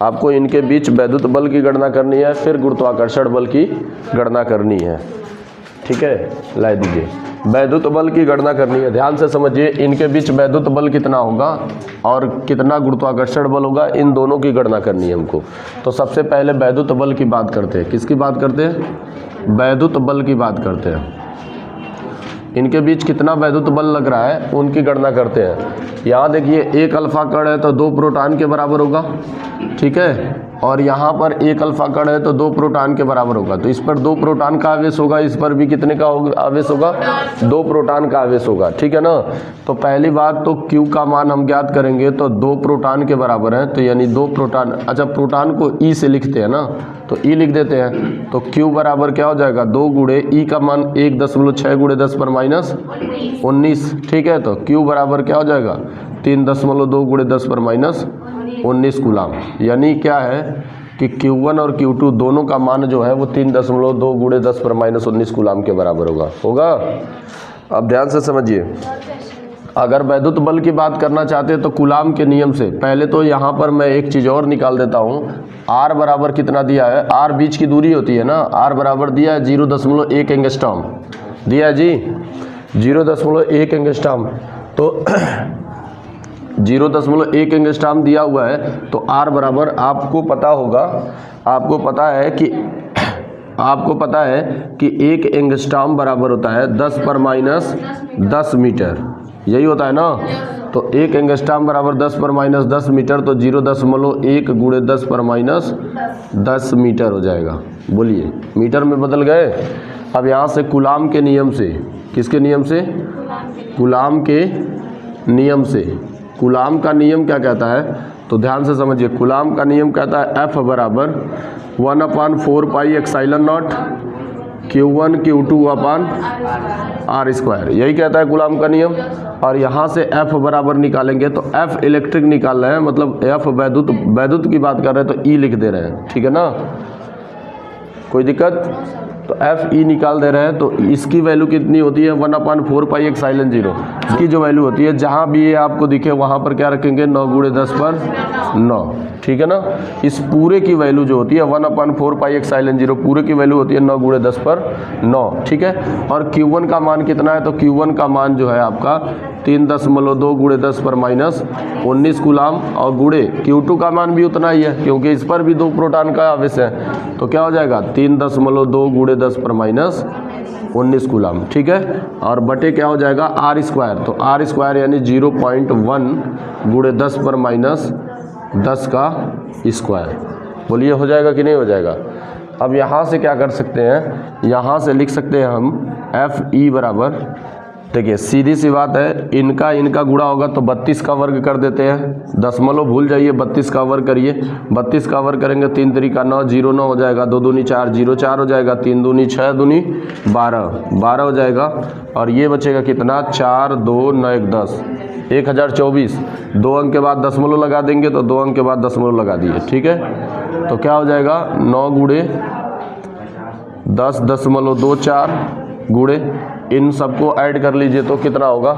आपको इनके बीच वैद्युत बल की गणना करनी है, फिर गुरुत्वाकर्षण बल की गणना करनी है। ठीक है, ला दीजिए, वैद्युत बल की गणना करनी है। ध्यान से समझिए, इनके बीच वैद्युत बल कितना होगा और कितना गुरुत्वाकर्षण बल होगा, इन दोनों की गणना करनी है हमको। तो सबसे पहले वैद्युत बल की बात करते हैं। किसकी बात करते हैं? वैद्युत बल की बात करते हैं। इनके बीच कितना वैद्युत बल लग रहा है उनकी गणना करते हैं। यहाँ देखिए, एक अल्फा कण है तो 2 प्रोटॉन के बराबर होगा। ठीक है, और यहाँ पर एक अल्फा कण है तो 2 प्रोटॉन के बराबर होगा। तो इस पर 2 प्रोटॉन का आवेश होगा, इस पर भी कितने का आवेश होगा? 2 प्रोटॉन का आवेश होगा। ठीक है ना। तो पहली बात तो Q का मान हम ज्ञात करेंगे, तो 2 प्रोटॉन के बराबर है, तो यानी 2 प्रोटॉन। अच्छा, प्रोटॉन को E से लिखते हैं ना, तो E लिख देते हैं। तो Q बराबर क्या हो जाएगा? 2 गुणे E का मान 1.6 गुणे 10 पर माइनस 19। ठीक है, तो Q बराबर क्या हो जाएगा? 3.2 गुणे 10 पर माइनस 19 कूलाम। यानी क्या है कि Q1 और Q2 दोनों का मान जो है वो 3.2 गुणे 10 पर माइनस 19 कूलाम के बराबर होगा। अब ध्यान से समझिए, अगर वैद्युत बल की बात करना चाहते हैं तो कूलाम के नियम से पहले तो यहाँ पर मैं एक चीज़ और निकाल देता हूँ। R बराबर कितना दिया है? R बीच की दूरी होती है ना, R बराबर दिया है 0.1 एंगस्ट्रॉम दिया है जी, 0.1 एंगस्ट्रॉम। तो 0.1 एंगस्ट्रॉम दिया हुआ है, तो R बराबर आपको पता है कि 1 एंगस्ट्रॉम बराबर होता है 10 पर माइनस 10 मीटर। यही होता है ना। तो 1 एंगस्ट्रॉम बराबर 10 पर माइनस 10 मीटर, तो 0.1 गुणे 10 पर माइनस 10 मीटर हो जाएगा। बोलिए, मीटर में बदल गए। अब यहाँ से कूलाम के नियम से, किसके नियम से? कूलाम के नियम से। कूलाम का नियम क्या कहता है? तो ध्यान से समझिए, कूलाम का नियम कहता है F बराबर 1/4 pi epsilon not Q1 Q2 upon R²। यही कहता है कूलाम का नियम। और यहाँ से F बराबर निकालेंगे तो F इलेक्ट्रिक निकाल रहे हैं, मतलब F वैद्युत की बात कर रहे हैं तो E लिख दे रहे हैं। ठीक है ना, कोई दिक्कत? तो Fe निकाल दे रहे हैं, तो इसकी वैल्यू कितनी होती है? 1/4 पाई एप्सिलॉन 0। इसकी जो वैल्यू होती है, जहाँ भी ये आपको दिखे वहाँ पर क्या रखेंगे? 9 गुणे 10 पर 9। ठीक है ना। इस पूरे की वैल्यू जो होती है 1/4 पाई एप्सिलॉन 0, पूरे की वैल्यू होती है 9 गुणे 10 पर 9। ठीक है, और Q1 का मान कितना है? तो Q1 का मान जो है आपका 3.2 गुणे 10 पर माइनस 19 कूलाम, और गुणे Q2 का मान भी उतना ही है क्योंकि इस पर भी 2 प्रोटॉन का आवेश है। तो क्या हो जाएगा? 3.2 गुणे 10 पर माइनस 19 कूलाम। ठीक है, और बटे क्या हो जाएगा? R²। तो R² यानी 0.1 गुणे 10 पर माइनस 10 का स्क्वायर। बोलिए, हो जाएगा कि नहीं हो जाएगा? अब यहाँ से क्या कर सकते हैं? यहाँ से लिख सकते हैं हम Fe बराबर, देखिए सीधी सी बात है, इनका गुणा होगा तो 32 का वर्ग कर देते हैं। दशमलव भूल जाइए, 32 का वर्ग करिए। 32 का वर्ग करेंगे 3 3 9, 0 9 हो जाएगा, 2 दूनी 4, 0 4 हो जाएगा, 3 दूनी 6 दूनी 12 हो जाएगा। और ये बचेगा कितना? 4 2 9 1 10, 1024। 2 अंक के बाद दशमलव लगा देंगे तो 2 अंक के बाद दशमलव लगा दिए। ठीक है, तो क्या हो जाएगा? 9 गुणे 10.24 गुणे, इन सबको ऐड कर लीजिए तो कितना होगा?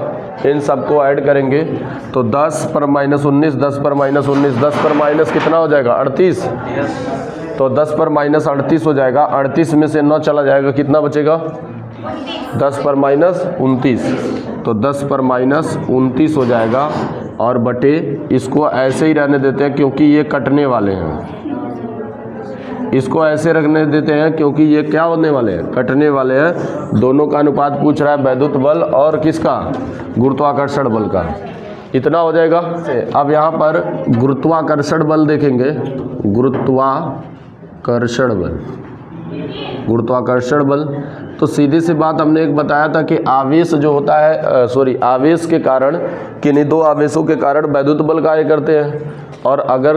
इन सबको ऐड करेंगे तो 10 पर माइनस 19, 10 पर माइनस 19, 10 पर माइनस कितना हो जाएगा? 38। तो 10 पर माइनस 38 हो जाएगा। 38 में से 9 चला जाएगा, कितना बचेगा? 10 पर माइनस 29। तो 10 पर माइनस 29 हो जाएगा, और बटे इसको ऐसे ही रहने देते हैं क्योंकि ये कटने वाले हैं। इसको ऐसे रखने देते हैं क्योंकि ये क्या होने वाले हैं? कटने वाले हैं। दोनों का अनुपात पूछ रहा है, वैद्युत बल और किसका? गुरुत्वाकर्षण बल का। इतना हो जाएगा। अब यहाँ पर गुरुत्वाकर्षण बल देखेंगे। गुरुत्वाकर्षण बल तो सीधी सी बात हमने एक बताया था कि आवेश जो होता है, आवेश के कारण, किन्हीं 2 आवेशों के कारण वैद्युत बल कार्य करते हैं। और अगर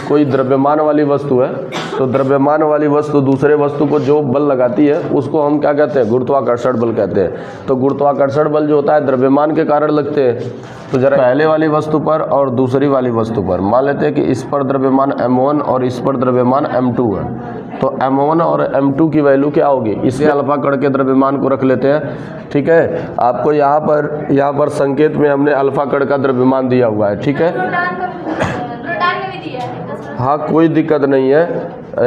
कोई द्रव्यमान वाली वस्तु है तो द्रव्यमान वाली वस्तु दूसरे वस्तु को जो बल लगाती है उसको हम क्या कहते हैं? गुरुत्वाकर्षण बल कहते हैं। तो गुरुत्वाकर्षण बल जो होता है द्रव्यमान के कारण लगते हैं। तो जरा पहले वाली वस्तु पर और दूसरी वाली वस्तु पर मान लेते हैं कि इस पर द्रव्यमान m1 और इस पर द्रव्यमान m2 है। तो m1 और m2 की वैल्यू क्या होगी? इससे अल्फा कण के द्रव्यमान को रख लेते हैं। ठीक है, आपको यहाँ पर संकेत में हमने अल्फा कण का द्रव्यमान दिया हुआ है। ठीक है, हाँ कोई दिक्कत नहीं है,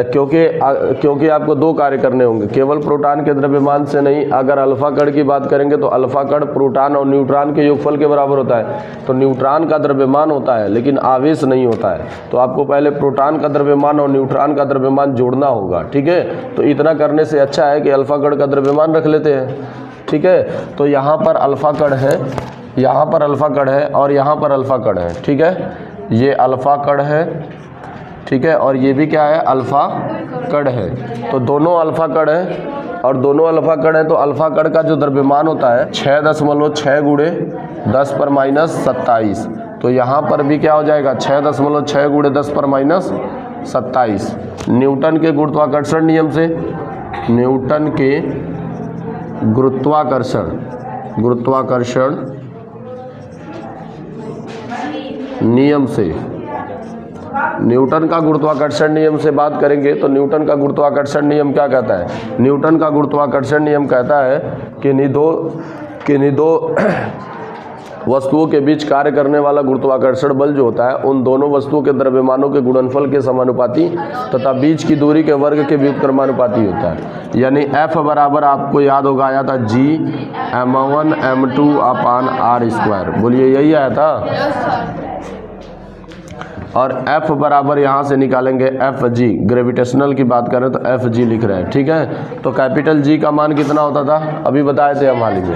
क्योंकि आपको दो कार्य करने होंगे, केवल प्रोटॉन के द्रव्यमान से नहीं। अगर अल्फा कण की बात करेंगे तो अल्फा कण प्रोटॉन और न्यूट्रॉन के योगफल के बराबर होता है। तो न्यूट्रॉन का द्रव्यमान होता है लेकिन आवेश नहीं होता है। तो आपको पहले प्रोटॉन का द्रव्यमान और न्यूट्रॉन का द्रव्यमान जोड़ना होगा, ठीक है। तो इतना करने से अच्छा है कि अल्फा कण का द्रव्यमान रख लेते हैं, ठीक है। तो यहाँ पर अल्फा कण है, यहाँ पर अल्फा कण है और यहाँ पर अल्फा कण है, ठीक है। ये अल्फा कण है, ठीक है, और ये भी क्या है, अल्फा कण है। तो दोनों अल्फा कण है और दोनों अल्फा कण है। तो अल्फा कण का जो द्रव्यमान होता है 6.6 गुणे 10 पर माइनस 27। तो यहाँ पर भी क्या हो जाएगा, 6.6 गुणे 10 पर माइनस 27। न्यूटन के गुरुत्वाकर्षण नियम से, न्यूटन के गुरुत्वाकर्षण नियम से, न्यूटन का गुरुत्वाकर्षण नियम से बात करेंगे तो न्यूटन का गुरुत्वाकर्षण नियम क्या कहता है? न्यूटन का गुरुत्वाकर्षण नियम कहता है कि किन्हीं दो वस्तुओं के बीच कार्य करने वाला गुरुत्वाकर्षण बल जो होता है उन दोनों वस्तुओं के द्रव्यमानों के गुणनफल के समानुपाती तथा बीच की दूरी के वर्ग के व्युत्क्रमानुपाती होता है। यानी F बराबर आपको याद होगा आया था G m1 m2 अपान r²। बोलिए यही आया था। और F बराबर यहाँ से निकालेंगे FG, ग्रेविटेशनल की बात करें तो FG लिख रहे हैं, ठीक है। तो कैपिटल G का मान कितना होता था, अभी बताए थे हम हाल ही में,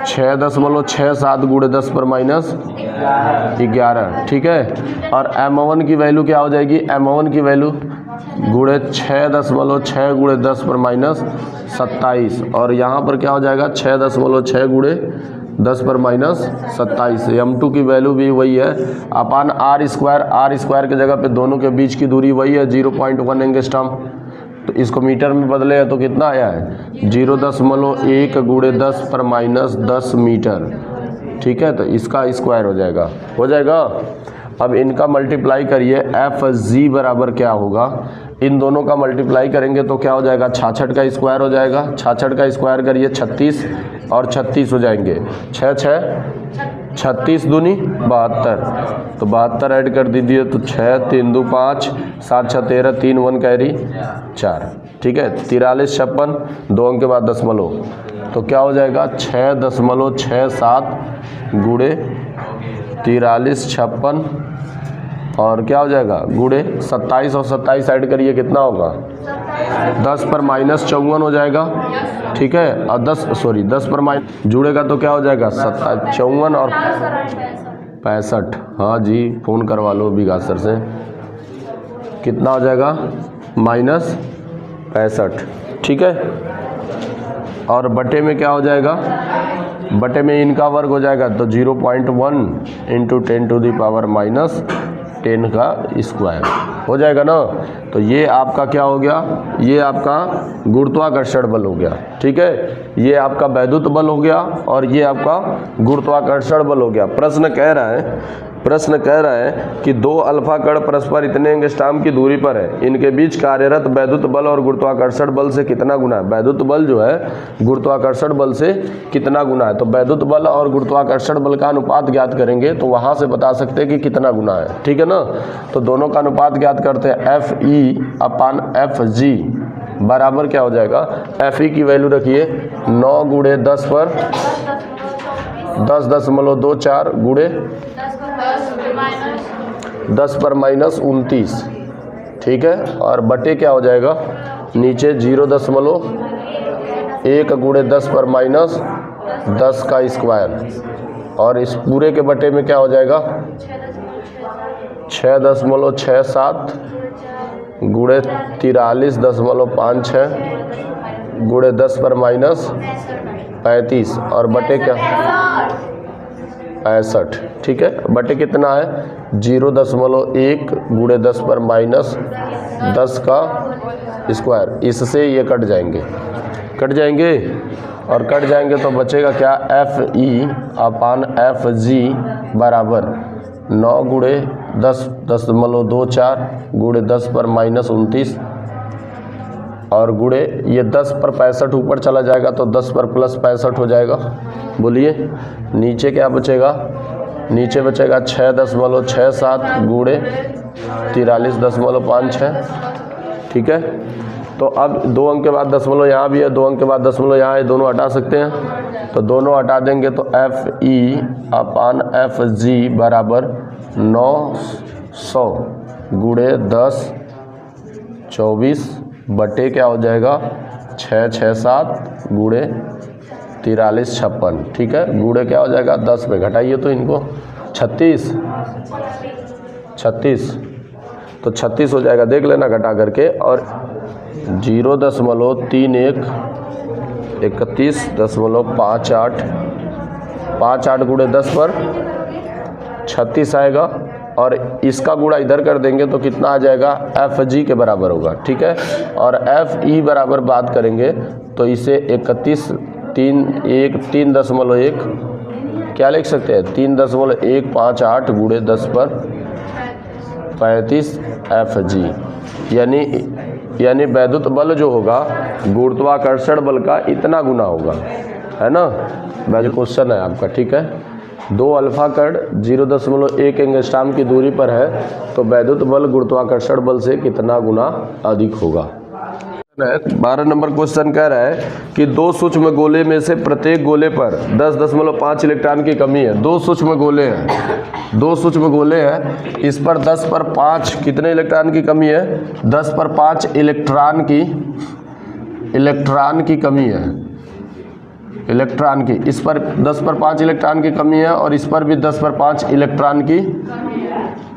6.67 गुणे 10 पर माइनस 11, ठीक है। और m1 की वैल्यू क्या हो जाएगी, m1 की वैल्यू गुणे 6.6 गुणे 10 पर माइनस 27। और यहाँ पर क्या हो जाएगा, 6.6 गुणे 10 पर माइनस 27। m2 की वैल्यू भी वही है अपान r² की जगह पे दोनों के बीच की दूरी वही है 0.1 एंगस्ट्रॉम। तो इसको मीटर में बदले तो कितना आया है, 0.1 गुणे 10 पर माइनस 10 मीटर, ठीक है। तो इसका स्क्वायर हो जाएगा। अब इनका मल्टीप्लाई करिए, FG बराबर क्या होगा, इन दोनों का मल्टीप्लाई करेंगे तो क्या हो जाएगा, 66 का स्क्वायर हो जाएगा। 66 का स्क्वायर करिए 36 और 36 हो जाएंगे, 36 दूनी 72। तो 72 ऐड कर दीजिए तो 6 3 2 5 7 6 13 3 1 कैरी 4, ठीक है। 43 56 2 अंक के बाद दशमलव, तो क्या हो जाएगा 6.67 गुणे 43 56 और क्या हो जाएगा गुणे 27 और 27 ऐड करिए कितना होगा, 10 पर माइनस 54 हो जाएगा, ठीक है। और 10 पर माइनस जुड़ेगा तो क्या हो जाएगा 54 और 65। हाँ जी, फ़ोन करवा लो बिगा सर से, कितना हो जाएगा माइनस 65, ठीक है। और बटे में क्या हो जाएगा, बटे में इनका वर्ग हो जाएगा तो 0.1 into 10 to the power minus 10 का स्क्वायर हो जाएगा ना। तो ये आपका क्या हो गया, ये आपका गुरुत्वाकर्षण बल हो गया, ठीक है। ये आपका वैद्युत बल हो गया और ये आपका गुरुत्वाकर्षण बल हो गया। प्रश्न कह रहा है कि दो अल्फा कण परस्पर इतने एंगस्ट्रॉम की दूरी पर है, इनके बीच कार्यरत वैद्युत बल और गुरुत्वाकर्षण बल से कितना गुना है। वैद्युत बल जो है गुरुत्वाकर्षण बल से कितना गुना है। तो वैद्युत बल और गुरुत्वाकर्षण बल का अनुपात ज्ञात करेंगे तो वहां से बता सकते हैं कि कितना गुना है, ठीक है ना। तो दोनों का अनुपात ज्ञात करते हैं, FE अपान FG बराबर क्या हो जाएगा, FE की वैल्यू रखिए 9 गुणे 10 पर 10.24 गुणे 10 पर माइनस 29, ठीक है। और बटे क्या हो जाएगा, नीचे 0.1 गुणे 10 पर माइनस 10 का स्क्वायर और इस पूरे के बटे में क्या हो जाएगा 6.67 गुणे 43.56 गुणे 10 पर माइनस 35 और बटे क्या 65, ठीक है। बटे कितना है 0.1 गुणे 10 पर माइनस 10 का स्क्वायर। इससे ये कट जाएंगे और कट जाएंगे तो बचेगा क्या, FE अपान FG बराबर 9 गुणे 10.24 गुणे 10 पर माइनस 29 और गुणे ये 10 पर 65 ऊपर चला जाएगा तो 10 पर प्लस 65 हो जाएगा। बोलिए नीचे क्या बचेगा नीचे बचेगा 6.67 गुणे 43.56। ठीक है, तो अब 2 अंक के बाद दशमलव यहाँ भी है, 2 अंक के बाद दशमलव यहाँ है, दोनों हटा सकते हैं। तो दोनों हटा देंगे तो FE/FG बराबर 900 गुणे 10 24 बटे क्या हो जाएगा 667 गुणे 4356। ठीक है, गुणे क्या हो जाएगा 10 में घटाइए तो इनको 36 तो 36 हो जाएगा, देख लेना घटा करके। और 0.31 31.58 गुणे 10 पर 36 आएगा। और इसका गुणा इधर कर देंगे तो कितना आ जाएगा FG के बराबर होगा। ठीक है, और FE बराबर बात करेंगे तो इसे 3.1 क्या लिख सकते हैं 3.158 गुणे 10 पर 35 FG, यानी वैद्युत बल जो होगा गुरुत्वाकर्षण बल का इतना गुना होगा, है ना। वैसे क्वेश्चन है आपका। ठीक है, 2 अल्फा कण 0.1 एंगस्ट्रॉम की दूरी पर है तो वैद्युत बल गुरुत्वाकर्षण बल से कितना गुना अधिक होगा। 12 नंबर क्वेश्चन कह रहा है कि 2 सूक्ष्म गोले में से प्रत्येक गोले पर 10.5 इलेक्ट्रॉन की कमी है। 2 सूक्ष्म गोले हैं, 2 सूक्ष्म गोले हैं, इस पर 10 पर 5 कितने इलेक्ट्रॉन की कमी है 10 पर 5 इलेक्ट्रॉन की कमी है, इलेक्ट्रॉन की। इस पर 10 पर 5 इलेक्ट्रॉन की कमी है और इस पर भी 10 पर 5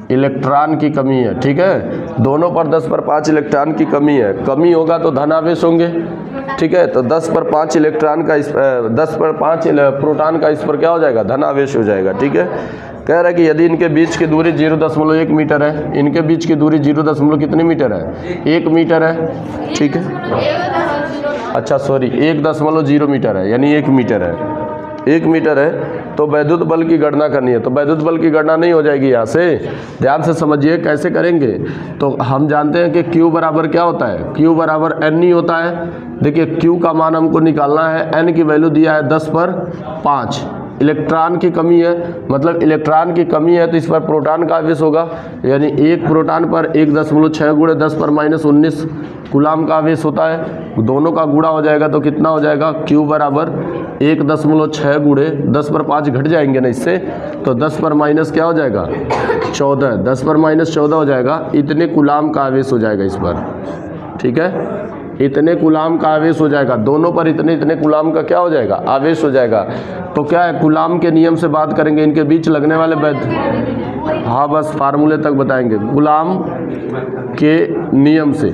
इलेक्ट्रॉन की कमी है। ठीक है, दोनों पर 10 पर 5 इलेक्ट्रॉन की कमी है। कमी होगा तो धनावेश होंगे। ठीक है, तो 10 पर 5 इलेक्ट्रॉन का 10 पर 5 प्रोटॉन का इस पर क्या हो जाएगा धनावेश हो जाएगा। ठीक है, कह रहा है कि यदि इनके बीच की दूरी 0.1 मीटर है, इनके बीच की दूरी 0. कितनी मीटर है 1 मीटर है। ठीक है, अच्छा सॉरी 1.0 मीटर है, यानी 1 मीटर है, 1 मीटर है। तो वैद्युत बल की गणना करनी है, तो वैद्युत बल की गणना नहीं हो जाएगी यहाँ से। ध्यान से समझिए कैसे करेंगे। तो हम जानते हैं कि Q बराबर क्या होता है, Q बराबर N ही होता है। देखिए Q का मान हमको निकालना है, N की वैल्यू दिया है 10 पर 5। इलेक्ट्रॉन की कमी है, मतलब इलेक्ट्रॉन की कमी है तो इस पर प्रोटॉन का आवेश होगा, यानी एक प्रोटॉन पर 1.6 गुणे 10 पर -19 कूलाम का आवेश होता है। दोनों का गुणा हो जाएगा तो कितना हो जाएगा Q बराबर 1.6 गुणे 10 पर 5 घट जाएंगे ना इससे, तो 10 पर माइनस क्या हो जाएगा 14, 10 पर -14 हो जाएगा। इतने कूलाम का आवेश हो जाएगा इस पर। ठीक है, इतने कूलाम का आवेश हो जाएगा, दोनों पर इतने कूलाम का क्या हो जाएगा आवेश हो जाएगा। तो क्या है कूलाम के नियम से बात करेंगे, इनके बीच लगने वाले हाँ बस फार्मूले तक बताएंगे। कूलाम के नियम से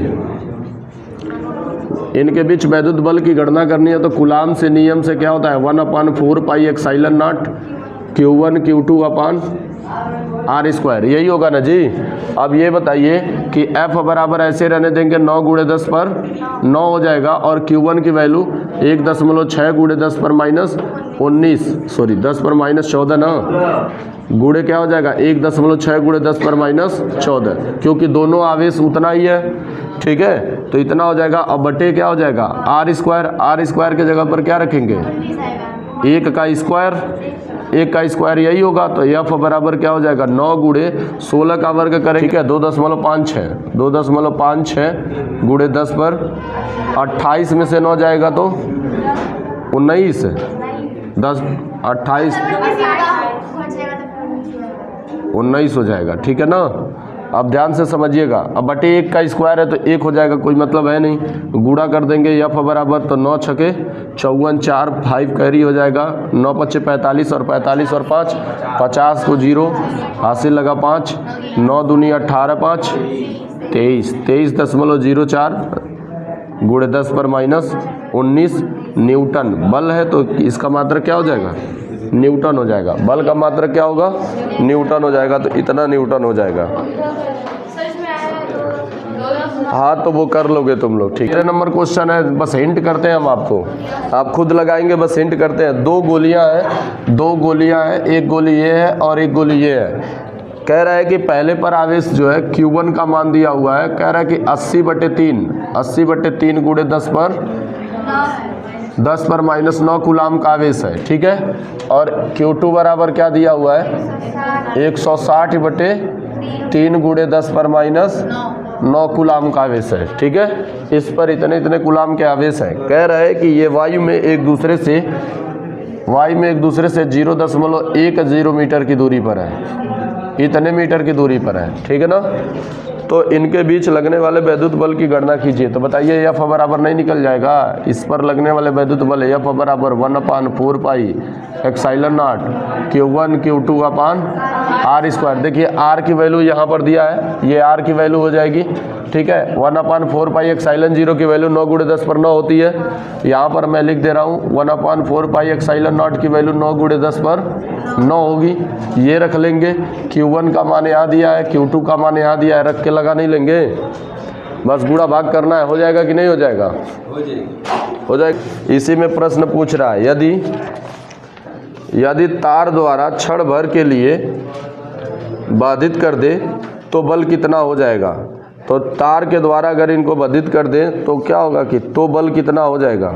इनके बीच वैद्युत बल की गणना करनी है, तो कूलाम से नियम से क्या होता है 1/4 pi epsilon not Q1 Q2 upon R², यही होगा ना जी। अब ये बताइए कि F बराबर ऐसे रहने देंगे 9 गुणे 10 पर 9 हो जाएगा, और Q1 की वैल्यू 1.6 गुणे 10 पर -19 सॉरी 10 पर -14 ना, गुणे क्या हो जाएगा 1.6 गुणे 10 पर -14, क्योंकि दोनों आवेश उतना ही है। ठीक है, तो इतना हो जाएगा। अब बटे क्या हो जाएगा R² के जगह पर क्या रखेंगे 1 का स्क्वायर यही होगा। तो F बराबर क्या हो जाएगा 9 गुणे 16 का वर्ग करेंगे। ठीक है, 2.56 गुणे 10 पर 28 में से 9 जाएगा तो 19 10 28 19 हो जाएगा। ठीक है ना, अब ध्यान से समझिएगा। अब बटे 1 का स्क्वायर है तो 1 हो जाएगा, कोई मतलब है नहीं, गुणा कर देंगे F बराबर तो 9 छके 54 4 5 कैरी हो जाएगा, 9 पच्चे 45 और 45 और 5 50 को 0 हासिल लगा 5 9 दूनी 18 5 23.04 गुणे 10 पर -19 न्यूटन बल है। तो इसका मात्रक क्या हो जाएगा न्यूटन हो जाएगा। बल का मात्रक क्या होगा न्यूटन हो जाएगा, तो इतना न्यूटन हो जाएगा। हाँ तो वो कर लोगे तुम लोग। ठीक है, नंबर क्वेश्चन है, बस हिंट करते हैं हम आपको, आप खुद लगाएंगे, बस हिंट करते हैं। 2 गोलियां हैं, एक गोली ये है और एक गोली ये है। कह रहा है कि पहले पर आवेश जो है Q1 का मान दिया हुआ है, कह रहा है कि 80/3 गुणे 10 पर 10 पर माइनस 9 कूलाम का आवेश है, ठीक है। और Q2 बराबर क्या दिया हुआ है 160 बटे 3 गुणे 10 पर माइनस 9 कूलाम का आवेश है, ठीक है। इस पर इतने इतने कूलाम के आवेश हैं। कह रहा है कि ये वायु में एक दूसरे से 0.10 मीटर की दूरी पर है, इतने मीटर की दूरी पर है, ठीक है ना। तो इनके बीच लगने वाले वैद्युत बल की गणना कीजिए। तो बताइए F बराबर नहीं निकल जाएगा, इस पर लगने वाले वैद्युत बल F बराबर 1/4 pi epsilon not Q1 Q2 upon R square. देखिए R की वैल्यू यहाँ पर दिया है, ये R की वैल्यू हो जाएगी, ठीक है। 1/4 पाई एप्सिलॉन 0 की वैल्यू 9 गुणे 10 पर 9 होती है। यहाँ पर मैं लिख दे रहा हूँ 1/4 पाई एप्सिलॉन नॉट की वैल्यू 9 गुणे 10 पर 9 होगी। ये रख लेंगे, Q1 का मान यहाँ दिया है, Q2 का मान यहाँ दिया है, रख के लगा नहीं लेंगे, बस गुणा भाग करना है। हो जाएगा कि नहीं हो जाएगा? हो जाएगा। इसी में प्रश्न पूछ रहा है, यदि तार द्वारा क्षण भर के लिए बाधित कर दे तो बल कितना हो जाएगा। तो तार के द्वारा अगर इनको बाधित कर दें तो क्या होगा कि तो बल कितना हो जाएगा।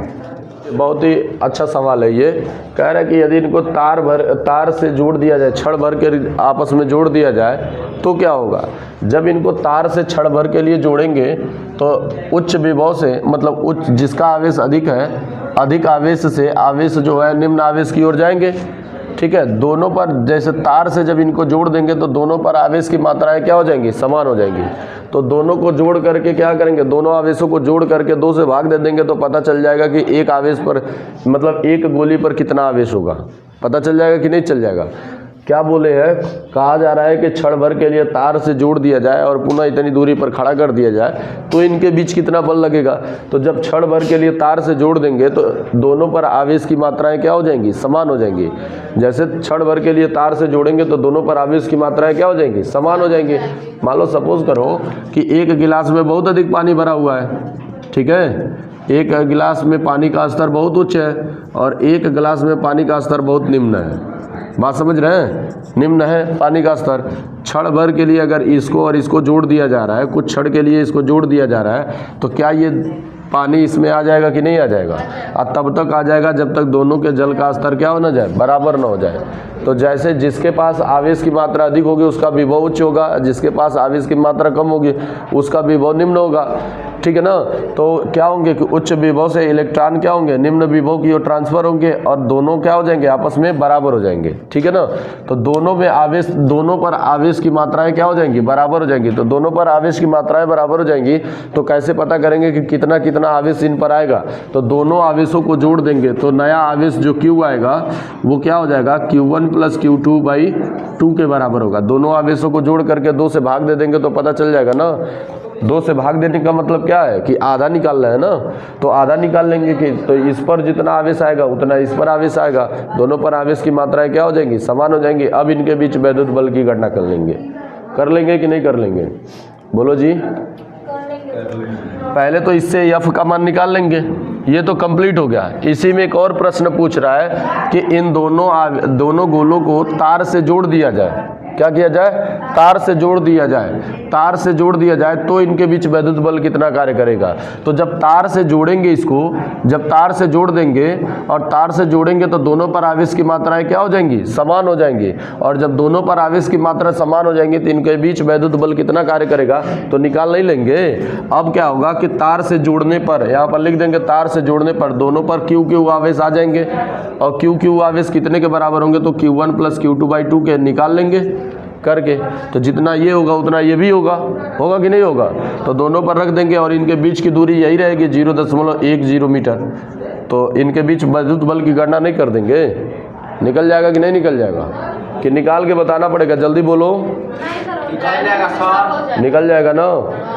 बहुत ही अच्छा सवाल है ये। कह रहा है कि यदि इनको तार से जोड़ दिया जाए, क्षण भर के आपस में जोड़ दिया जाए तो क्या होगा। जब इनको तार से क्षण भर के लिए जोड़ेंगे तो उच्च विभव से, मतलब उच्च जिसका आवेश अधिक है, अधिक आवेश से आवेश जो है निम्न आवेश की ओर जाएंगे, ठीक है। दोनों पर जैसे तार से जब इनको जोड़ देंगे तो दोनों पर आवेश की मात्राएं क्या हो जाएंगी, समान हो जाएंगी। तो दोनों को जोड़ करके क्या करेंगे, दोनों आवेशों को जोड़ करके 2 से भाग दे देंगे तो पता चल जाएगा कि एक आवेश पर, मतलब एक गोली पर कितना आवेश होगा, पता चल जाएगा कि नहीं चल जाएगा। क्या बोले हैं, कहा जा रहा है कि क्षण भर के लिए तार से जोड़ दिया जाए और पुनः इतनी दूरी पर खड़ा कर दिया जाए तो इनके बीच कितना बल लगेगा। तो जब क्षण भर के लिए तार से जोड़ देंगे तो दोनों पर आवेश की मात्राएं क्या हो जाएंगी, समान हो जाएंगी। जैसे क्षण भर के लिए तार से जोड़ेंगे तो दोनों पर आवेश की मात्राएं क्या हो जाएंगी, समान हो जाएंगी। मान लो सपोज करो कि एक गिलास में बहुत अधिक पानी भरा हुआ है, ठीक है। एक गिलास में पानी का स्तर बहुत उच्च है और एक गिलास में पानी का स्तर बहुत निम्न है। बात समझ रहे हैं, निम्न है पानी का स्तर। क्षण भर के लिए अगर इसको और इसको जोड़ दिया जा रहा है, कुछ क्षण के लिए इसको जोड़ दिया जा रहा है, तो क्या ये पानी इसमें आ जाएगा कि नहीं आ जाएगा। और तब तक आ जाएगा जब तक दोनों के जल का स्तर क्या हो ना जाए, बराबर ना हो जाए। तो जैसे जिसके पास आवेश की मात्रा अधिक होगी उसका विभव उच्च होगा, जिसके पास आवेश की मात्रा कम होगी उसका विभव निम्न होगा, ठीक है ना। तो क्या होंगे कि उच्च विभव से इलेक्ट्रॉन क्या होंगे, निम्न विभव की ओर ट्रांसफर होंगे और दोनों क्या हो जाएंगे, आपस में बराबर हो जाएंगे, ठीक है ना। तो दोनों में आवेश, दोनों पर आवेश की मात्राएं क्या हो जाएंगी, बराबर हो जाएंगी। तो दोनों पर आवेश की मात्राएं बराबर हो जाएंगी तो कैसे पता करेंगे कि कितना कितना आवेश इन पर आएगा। तो दोनों आवेशों को जोड़ देंगे तो नया आवेश जो Q आएगा वो क्या हो जाएगा, Q1 + Q2/2 के बराबर होगा। दोनों आवेशों को जोड़ करके 2 से भाग दे देंगे तो पता चल जाएगा ना। 2 से भाग देने का मतलब क्या है कि आधा निकाल रहे हैं ना, तो आधा निकाल लेंगे कि तो इस पर जितना आवेश आएगा उतना इस पर आवेश आएगा। दोनों पर आवेश की मात्राएं क्या हो जाएंगी, समान हो जाएंगी। अब इनके बीच वैद्युत बल की गणना कर लेंगे कि नहीं कर लेंगे, बोलो जी। पहले तो इससे F का मान निकाल लेंगे, ये तो कंप्लीट हो गया। इसी में एक और प्रश्न पूछ रहा है कि इन दोनों गोलों को तार से जोड़ दिया जाए। क्या किया जाए, तार से जोड़ दिया जाए। तार से जोड़ दिया जाए तो इनके बीच वैद्युत बल कितना कार्य करेगा। तो जब तार से जोड़ेंगे, इसको जब तार से जोड़ देंगे और तार से जोड़ेंगे तो दोनों पर आवेश की मात्राएं क्या हो जाएंगी, समान हो जाएंगी। और जब दोनों पर आवेश की मात्रा समान हो जाएंगी तो इनके बीच वैद्युत बल कितना कार्य करेगा, तो निकाल नहीं लेंगे। अब क्या होगा कि तार से जोड़ने पर, यहाँ पर लिख देंगे तार से जोड़ने पर दोनों पर Q आवेश आ जाएंगे और Q आवेश कितने के बराबर होंगे, तो Q1 + Q2/2 के निकाल लेंगे करके। तो जितना ये होगा उतना ये भी होगा कि नहीं होगा। तो दोनों पर रख देंगे और इनके बीच की दूरी यही रहेगी 0.10 मीटर। तो इनके बीच वैद्युत बल की गणना नहीं कर देंगे, निकल जाएगा कि नहीं निकल जाएगा, कि निकाल के बताना पड़ेगा, जल्दी बोलो। निकल जाएगा ना,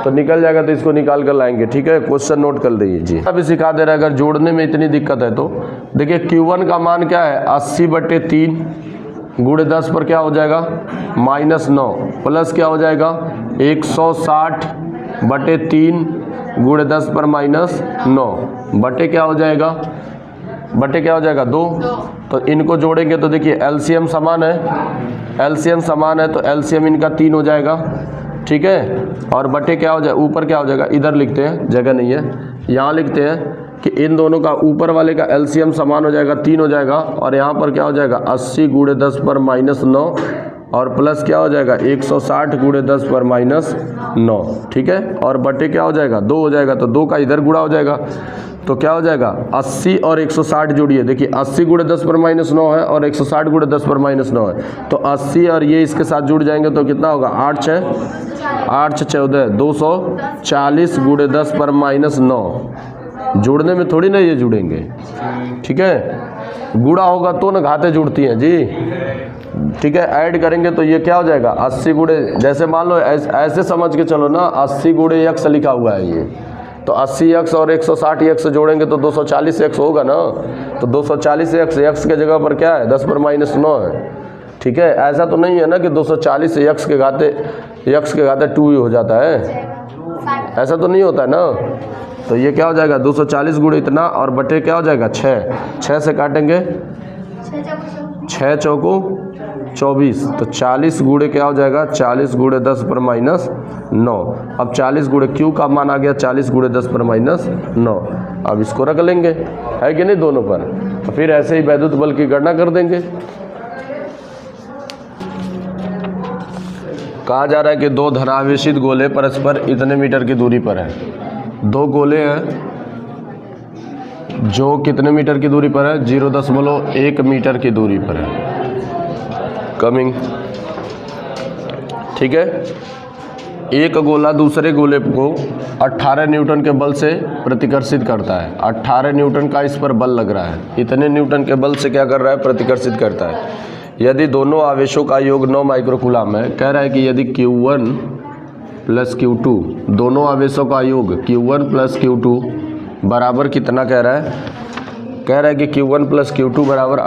तो निकल जाएगा तो इसको निकाल कर लाएंगे, ठीक है। क्वेश्चन नोट कर लीजिए। अभी सिखा दे रहा है, अगर जोड़ने में इतनी दिक्कत है तो देखिए Q1 का मान क्या है, 80/3 गुणे 10 पर क्या हो जाएगा, -9 प्लस क्या हो जाएगा 160/3 गुणे 10 पर -9 बटे क्या हो जाएगा, 2। तो इनको जोड़ेंगे तो देखिए एलसीएम समान है, तो एलसीएम इनका 3 हो जाएगा, ठीक है। और बटे क्या हो जाए, ऊपर क्या हो जाएगा, इधर लिखते हैं, जगह नहीं है, यहाँ लिखते हैं कि इन दोनों का ऊपर वाले का एलसीएम समान हो जाएगा 3 हो जाएगा, और यहाँ पर क्या हो जाएगा 80 गुणे 10 पर माइनस 9 और प्लस क्या हो जाएगा 160 गुणे 10 पर माइनस 9, ठीक है। और बटे क्या हो जाएगा 2 हो जाएगा, तो 2 का इधर गुणा हो जाएगा, तो क्या हो जाएगा 80 और 160 जोड़िए। देखिए 80 गुणे 10 पर माइनस 9 है और 160 गुणे 10 पर माइनस 9 है, तो 80 और ये इसके साथ जुड़ जाएंगे तो कितना होगा 8 6 14 240 गुणे 10 पर माइनस 9। जोड़ने में थोड़ी ना ये जुड़ेंगे, ठीक है, गुणा होगा तो ना घाते जुड़ती हैं जी, ठीक है। ऐड करेंगे तो ये क्या हो जाएगा 80 गुणे, जैसे मान लो ऐसे समझ के चलो ना 80 गुणे x लिखा हुआ है ये, तो 80x और 160x जोड़ेंगे तो 240x होगा ना, तो 240x के जगह पर क्या है 10 पर माइनस 9 है, ठीक है। ऐसा तो नहीं है ना कि 240 से x के घाते 2 ही हो जाता है, ऐसा तो नहीं होता है ना। तो ये क्या हो जाएगा 240 गुणे इतना और बटे क्या हो जाएगा 6 से काटेंगे 6 चौको 24, तो 40 गुणे क्या हो जाएगा 40 गुणे 10 पर माइनस 9। अब 40 गुणे क्यू का मान आ गया 40 गुणे 10 पर माइनस 9। अब इसको रख लेंगे, है कि नहीं दोनों पर, तो फिर ऐसे ही वैद्युत बल की गणना कर देंगे। कहा जा रहा है कि दो धनावेशित गोले परस्पर इतने मीटर की दूरी पर है। दो गोले हैं जो कितने मीटर की दूरी पर है 0.1 मीटर की दूरी पर है, कमिंग, ठीक है। एक गोला दूसरे गोले को 18 न्यूटन के बल से प्रतिकर्षित करता है। 18 न्यूटन का इस पर बल लग रहा है, इतने न्यूटन के बल से क्या कर रहा है प्रतिकर्षित करता है। यदि दोनों आवेशों का योग 9 माइक्रोकूलम है, कह रहा है कि यदि Q1 प्लस Q2 दोनों आवेशों का योग Q1 प्लस Q2 बराबर कितना कह रहा है, कह रहा है कि Q1 प्लस Q2 बराबर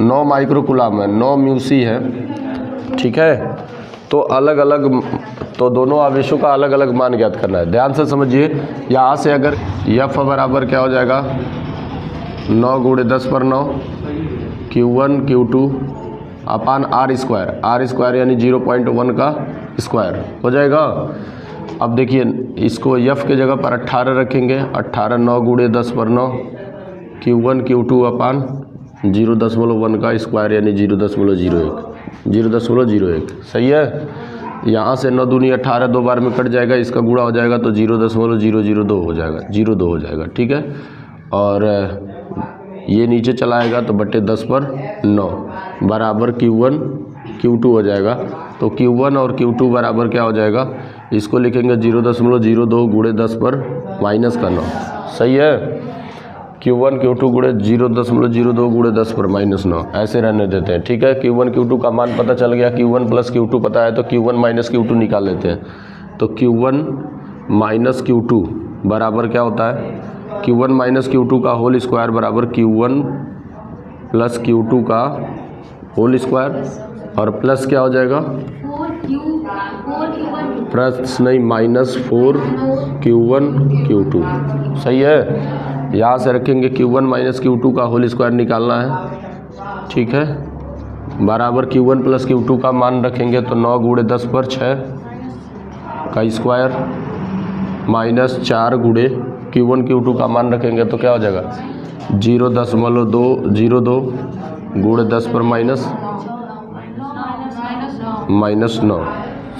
9 माइक्रोकूलम है, 9 म्यूसी है, ठीक है। तो अलग अलग, तो दोनों आवेशों का अलग अलग मान ज्ञात करना है। ध्यान से समझिए, यहाँ से अगर F बराबर क्या हो जाएगा 9 गुणे 10 पर 9 Q1 Q2 अपान R स्क्वायर यानी 0.1 का स्क्वायर हो जाएगा। अब देखिए इसको F के जगह पर 18 रखेंगे, 18 9 गुणे 10 पर 9 Q1 Q2 अपान 0.1 का स्क्वायर यानी 0.01, सही है। यहाँ से 9 दूनी 18 दो बार में कट जाएगा, इसका गुणा हो जाएगा तो 0.002 हो जाएगा, 0.2 हो जाएगा, ठीक है। और ये नीचे चलाएगा तो बटे 10 पर 9 बराबर Q1 Q2 हो जाएगा। तो Q1 और Q2 बराबर क्या हो जाएगा, इसको लिखेंगे 0.02 गुणे 10 पर माइनस का 9, सही है। Q1 Q2 गुणे 0.02 गुणे 10 पर माइनस 9 ऐसे रहने देते हैं, ठीक है। Q1 Q2 का मान पता चल गया, Q1 प्लस Q2 पता है तो Q1 माइनस Q2 निकाल लेते हैं। तो Q1 माइनस Q2 बराबर क्या होता है, Q1 माइनस Q2 का होल स्क्वायर बराबर Q1 प्लस Q2 का होल स्क्वायर, और प्लस क्या हो जाएगा प्लस नहीं माइनस 4Q1 Q2, सही है। यहाँ से रखेंगे Q1 माइनस Q2 का होल स्क्वायर निकालना है, ठीक है, बराबर Q1 प्लस Q2 का मान रखेंगे तो 9 गुणे 10 पर 6 का स्क्वायर माइनस 4 गुणे Q1 Q2 का मान रखेंगे तो क्या हो जाएगा 0.202 गुणे 10 पर माइनस 9,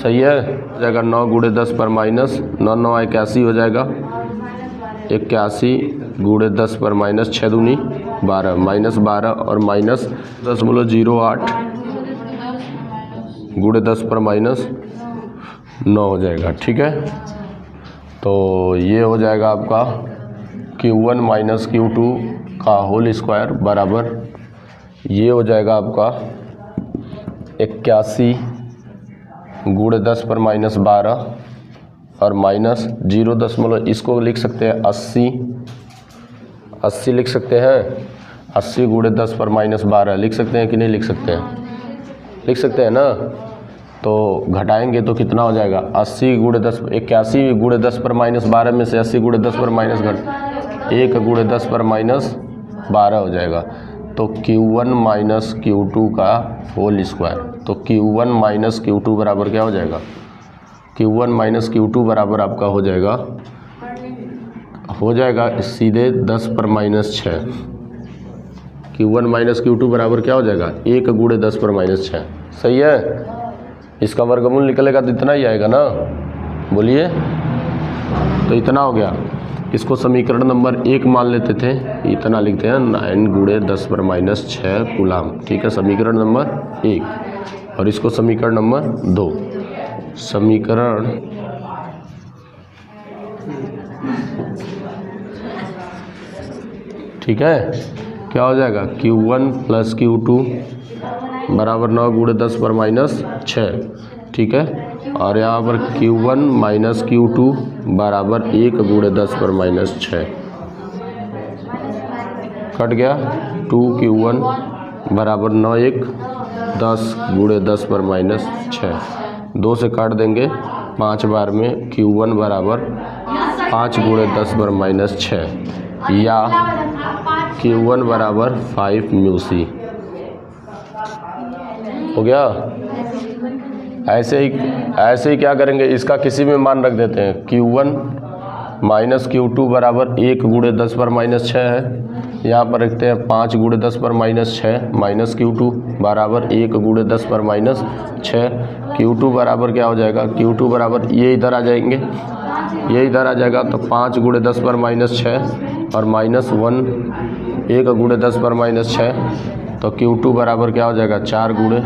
सही है। हो जाएगा 9 गुणे 10 पर माइनस 9 9 81 हो जाएगा, 81 गुणे 10 पर माइनस 6 दूनी 12 माइनस 12 और माइनस 0.08 गुणे 10 पर माइनस 9 हो जाएगा, ठीक है। तो ये हो जाएगा आपका Q1 माइनस Q2 का होल स्क्वायर बराबर, ये हो जाएगा आपका 81 गुणे 10 पर माइनस 12 और माइनस 0. इसको लिख सकते हैं 80 लिख सकते हैं, 80 गुणे 10 पर माइनस 12 लिख सकते हैं कि नहीं लिख सकते हैं, लिख सकते हैं ना। तो घटाएंगे तो कितना हो जाएगा 80 गुणे 10, 81 गुणे 10 पर माइनस 12 में से 80 गुणे 10 पर माइनस 1 गुणे 10 पर माइनस 12 हो जाएगा। तो Q1 माइनस Q2 का होल स्क्वायर, तो Q1 माइनस Q2 बराबर क्या हो जाएगा, Q1 माइनस Q2 बराबर आपका हो जाएगा हो जाएगा सीधे 10 पर माइनस 6। Q1 माइनस Q2 बराबर क्या हो जाएगा 1 गुणे 10 पर माइनस 6। सही है। इसका वर्गमूल निकलेगा तो इतना ही आएगा ना, बोलिए। तो इतना हो गया। इसको समीकरण नंबर 1 मान लेते थे, इतना लिखते हैं 9 गुणे 10 पर माइनस 6 कूलाम। ठीक है, समीकरण नंबर 1। और इसको समीकरण नंबर 2। समीकरण ठीक है, क्या हो जाएगा Q1 प्लस Q2 बराबर 9 गुणे 10 पर माइनस 6। ठीक है, और यहाँ पर Q1 माइनस Q2 बराबर 1 गुणे 10 पर माइनस 6। कट गया। 2Q1 बराबर 9 1 10 गुणे 10 पर माइनस 6। 2 से काट देंगे 5 बार में। Q1 बराबर 5 गुणे 10 पर माइनस 6 या Q1 बराबर 5 μc। हो गया। ऐसे ही क्या करेंगे, इसका किसी में मान रख देते हैं। Q1 माइनस Q2 बराबर 1 गुणे 10 पर माइनस 6 है। यहाँ पर रखते हैं 5 गुणे 10 पर माइनस 6 माइनस Q2 बराबर 1 गुणे 10 पर माइनस 6। Q2 बराबर क्या हो जाएगा, Q2 बराबर ये इधर आ जाएंगे, ये इधर आ जाएगा तो 5 गुणे 10 पर माइनस 6 और माइनस 1 गुणे 10 पर माइनस 6। तो Q2 बराबर क्या हो जाएगा 4 गुणे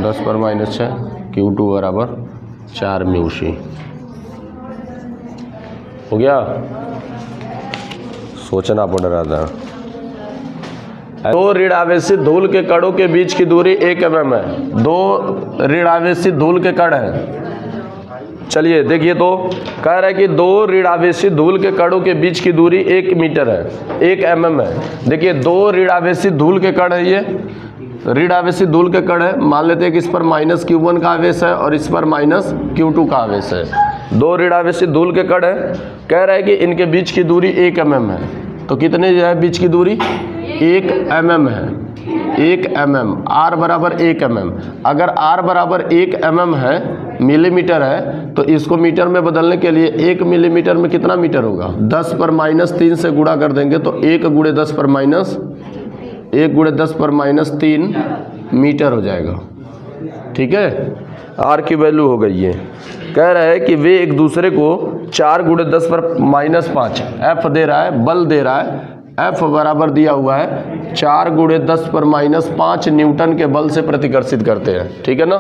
10 पर माइनस 6। Q2 बराबर 4 μc। हो गया। सोचना पड़ रहा था। 2 ऋण आवेशित धूल के कणों के बीच की दूरी 1 mm है। 2 ऋण आवेशित धूल के कण है। चलिए देखिए, तो कह रहा है कि 2 ऋण आवेशित धूल के कणों के बीच की दूरी 1 मीटर है, 1 mm है। देखिए 2 ऋण आवेशित धूल के कण है, ये ऋण आवेशित धूल के कण है। मान लेते हैं कि इस पर माइनस Q1 का आवेश है और इस पर माइनस Q2 का आवेश है। 2 ऋण आवेशित धूल के कण है। कह रहा है कि इनके बीच की दूरी 1 mm है। तो कितने है बीच की दूरी 1 mm है, 1 mm। R बराबर 1 mm। अगर R बराबर 1 mm है, मिलीमीटर है, तो इसको मीटर में बदलने के लिए 1 मिलीमीटर में कितना मीटर होगा, 10 पर माइनस 3 से गुणा कर देंगे तो 1 गुणे 10 पर माइनस 3 मीटर हो जाएगा। ठीक है, R की वैल्यू हो गई है। कह रहा है कि वे एक दूसरे को 4 गुणे 10 पर माइनस 5 F दे रहा है, बल दे रहा है। F बराबर दिया हुआ है 4 गुणे 10 पर माइनस 5 न्यूटन के बल से प्रतिकर्षित करते हैं। ठीक है ना,